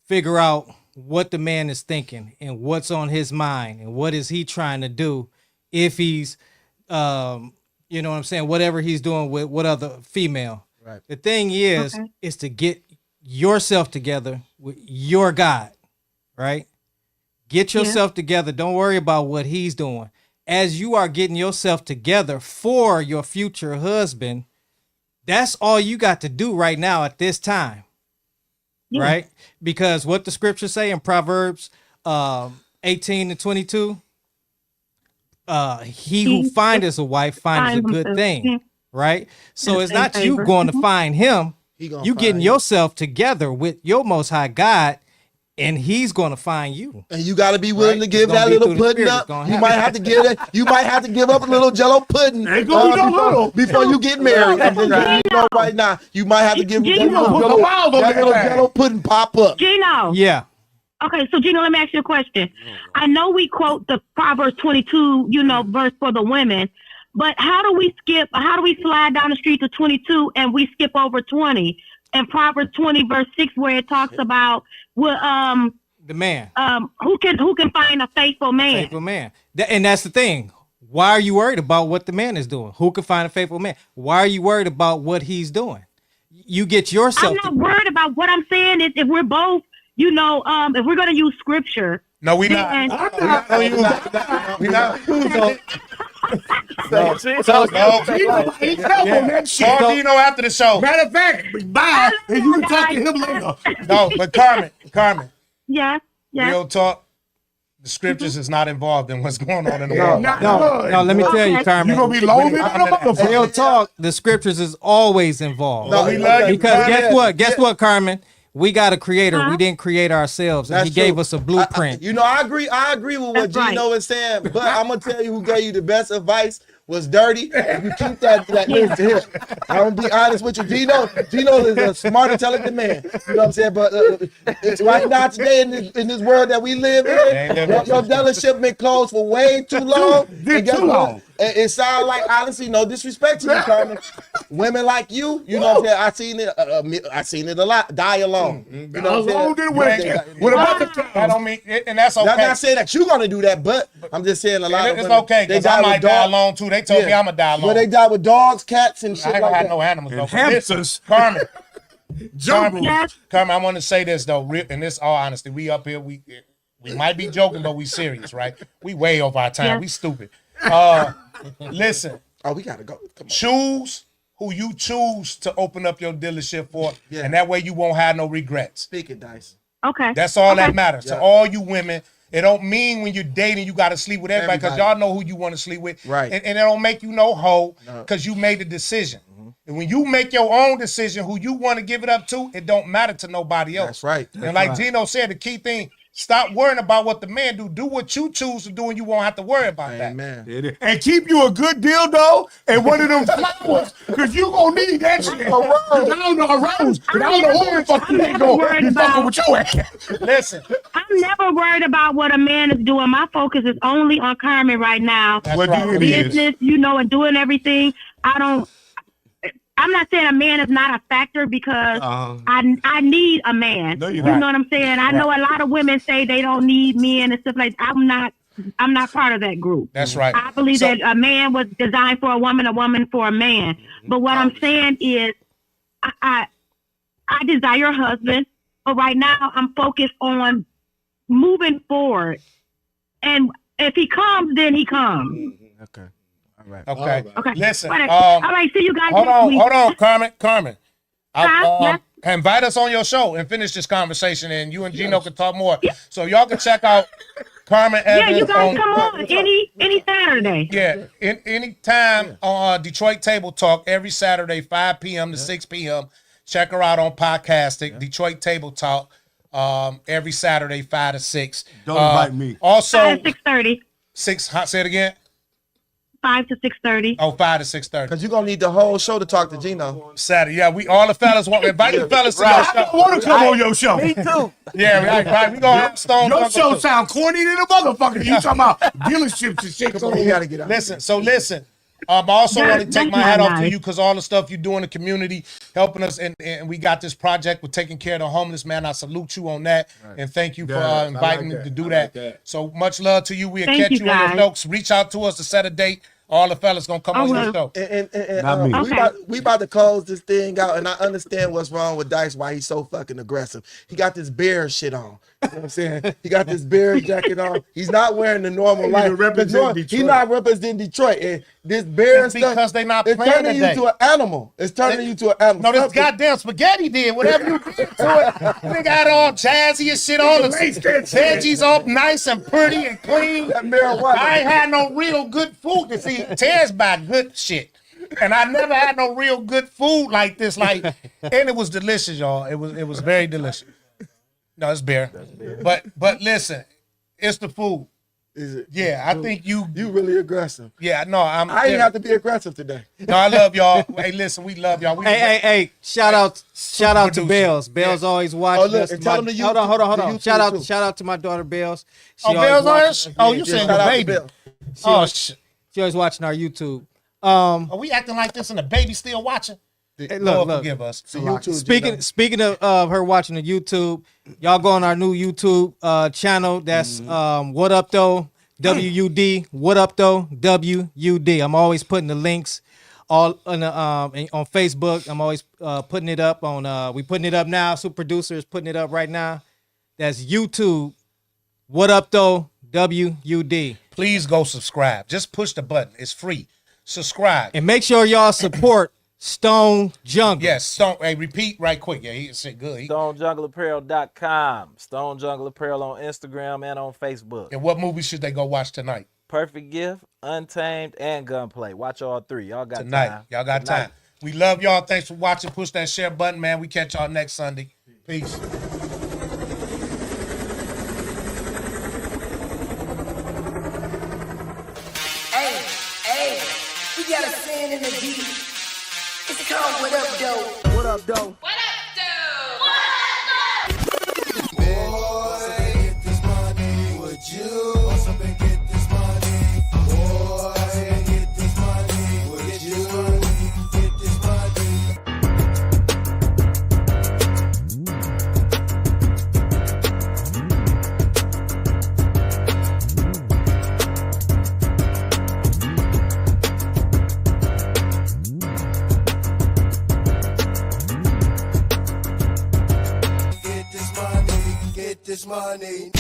figure out what the man is thinking and what's on his mind and what is he trying to do if he's you know what I'm saying, whatever he's doing with what other female. Right. The thing is to get yourself together with your God, right? Get yourself together. Don't worry about what he's doing. As you are getting yourself together for your future husband, that's all you got to do right now at this time. Right? Because what the scriptures say in Proverbs 18:22, he who findeth a wife finds a good thing. Right? So it's not you going to find him. You getting yourself together with your most high God, and he's going to find you. And you got to be willing to It's give gonna that be little through the pudding Spirit. up. It's gonna You happen. might have to give that. You might have to give up a little Jello pudding Ain't gonna be no little. before you get married. I'm just letting you know right now. You might have to give that Gino. little Jello pudding pop up. Gino. Yeah. Okay, so Gino, let me ask you a question. I know we quote the Proverbs 22, verse for the women, but how do we slide down the street to 22 and we skip over 20? And Proverbs 20 verse 6 where it talks about The man. who can find a faithful man? Faithful man. And that's the thing. Why are you worried about what the man is doing? Who can find a faithful man? Why are you worried about what he's doing? You get yourself. I'm not worried about what I'm saying. Is if we're both, if we're gonna use scripture. No, we not. then- We not. He's tough on that shit. Call Dino after the show. Matter of fact, bye, and you can talk to him later. No, but Carmen, Yes. real talk. The scriptures is not involved in what's going on in the world. No, let me tell you, Carmen. You gonna be lonely? Real talk, the scriptures is always involved. No, we love you, Because Carmen. guess what, Carmen? We got a creator. We didn't create ourselves, and That's he gave true. us a blueprint. I agree with what That's Gino is saying, but I'm gonna tell you who gave you the best advice was Dirty. If you keep that list to him, I'm gonna be honest with you. Gino is a smart, intelligent man. You know what I'm saying? But it's right now today in this world that we live in, your dealership been closed for way too long. And guess too what? long. It sounds like, honestly, no disrespect to you, Carmen. Women like you know what I'm saying? I seen it a lot. Die alone. You know what I'm saying? With a bunch of That don't mean, and that's okay. I'm not saying that you're gonna do that, but I'm just saying a lot of It's women, okay, they because I die might with die dogs. alone too. They told me I'm gonna die alone. But they die with dogs, cats, and shit I ain't like gonna have that. no animals though. hamsters. Carmen, Yes. Carmen, I want to say this though, in this all honesty, we up here, we might be joking, but we serious, right? We way over our time. Yes. We stupid. Listen, Oh, we gotta go. Come on. Choose who you choose to open up your dealership for, Yeah. and that way you won't have no regrets. Speak it, Dice. Okay. That's all Okay. that matters. Yeah. To all you women, it don't mean when you're dating you got to sleep with everybody because y'all know who you want to sleep with. Right. And it don't make you no hoe No. because you made the decision. And when you make your own decision, who you want to give it up to, it don't matter to nobody else. That's right. And like Gino said, the key thing, stop worrying about what the man do. Do what you choose to do and you won't have to worry about that. Amen. And keep you a good dildo and one of them flowers, because you gonna need that shit. Cause I don't know a rose, because I don't know who the fuck you ain't gonna be fucking with your ass. Listen. I'm never worried about what a man is doing. My focus is only on Carmen right now. What do it is? Business, and doing everything. I'm not saying a man is not a factor because I need a man. No, you you're know what I'm saying? I know a lot of women say they don't need men and stuff like that. I'm not part of that group. That's right. I believe that a man was designed for a woman for a man. But what I'm saying is I desire a husband, but right now I'm focused on moving forward. And if he comes, then he comes. Okay. All right. Okay. Listen. All right. See you guys next week. Hold on, Carmen. Yes? Invite us on your show and finish this conversation, and you and Gino can talk more. So y'all can check out Carmen Evans. Yeah, you guys come on any Saturday. Yeah, any time on Detroit Table Talk every Saturday, 5 p.m. to 6 p.m. Check her out on podcasting, Detroit Table Talk, every Saturday, 5 to 6. Don't invite me. Also, 5 to 6:30. Say it again. 5 to 6:30. Oh, 5 to 6:30. Because you're going to need the whole show to talk to Gino. Saturday, yeah. We all the fellas want invite the fellas to your I show. don't want to come on your show. Me too. Yeah, right. We gonna have Stone. Your show sound corny than a motherfucker. You talking about dealerships and shit. Come on, we got to get out. Listen. I also want to take my that's hat not off to nice. you because all the stuff you do in the community, helping us, and we got this project with taking care of the homeless, man. I salute you on that, and thank you for inviting me to do that. So much love to you. We'll Thank catch you, you on your guys. notes. Reach out to us to set a date. All the fellas gonna come on your show. And me. we about to close this thing out, and I understand what's wrong with Dice, why he's so fucking aggressive. He got this bear shit on. You know what I'm saying? He got this bear jacket on. He's not wearing the normal life. He's not representing Detroit. And this bear It's stuff, because they not it's playing turning today. you to an animal. It's turning you to an animal. No, this goddamn spaghetti did whatever you did to it. Nigga had all jazzy and shit on. The veggies all nice and pretty and clean. That marijuana. I ain't had no real good food. To see, Tez buy good shit, and I never had no real good food like this. And it was delicious, y'all. It was very delicious. No, it's beer. But listen, it's the food. Is it? Yeah, I think you really aggressive. Yeah, no, I ain't have to be aggressive today. No, I love y'all. Hey, listen, we love y'all. Hey, shout out to Bells. Bells always watching Oh, look, us. and tell them to Hold on. to YouTube, too. Shout out to my daughter Bells. She Oh, always Bells on watching us? us. Oh, Yeah, you she saying Shout the out to baby? Bill. Oh shit! She always watching our YouTube. Are we acting like this and the baby still watching? Hey, Lord look. forgive us. Speaking of her watching the YouTube, y'all go on our new YouTube channel. That's What Up Though, W.U.D. What Up Though, W.U.D. I'm always putting the links all on Facebook. I'm always putting it up on. We putting it up now. Super producer is putting it up right now. That's YouTube. What Up Though, W.U.D. Please go subscribe. Just push the button. It's free. Subscribe. And make sure y'all support Stone Jungle. Yes, Stone. Hey, repeat right quick. Yeah, he said good. StoneJungleApparel.com. Stone Jungle Apparel on Instagram and on Facebook. And what movie should they go watch tonight? Perfect Gift, Untamed, and Gunplay. Watch all three. Y'all got Tonight. time. Y'all got Tonight. time. We love y'all. Thanks for watching. Push that share button, man. We catch y'all next Sunday. Peace. Hey, we got a fan in the deep. It's called What Up, Doe? What up, Doe? Boy, get this money. Would you? What's up and get this money? Boy, get this money. Would you? Get this money. Get this money.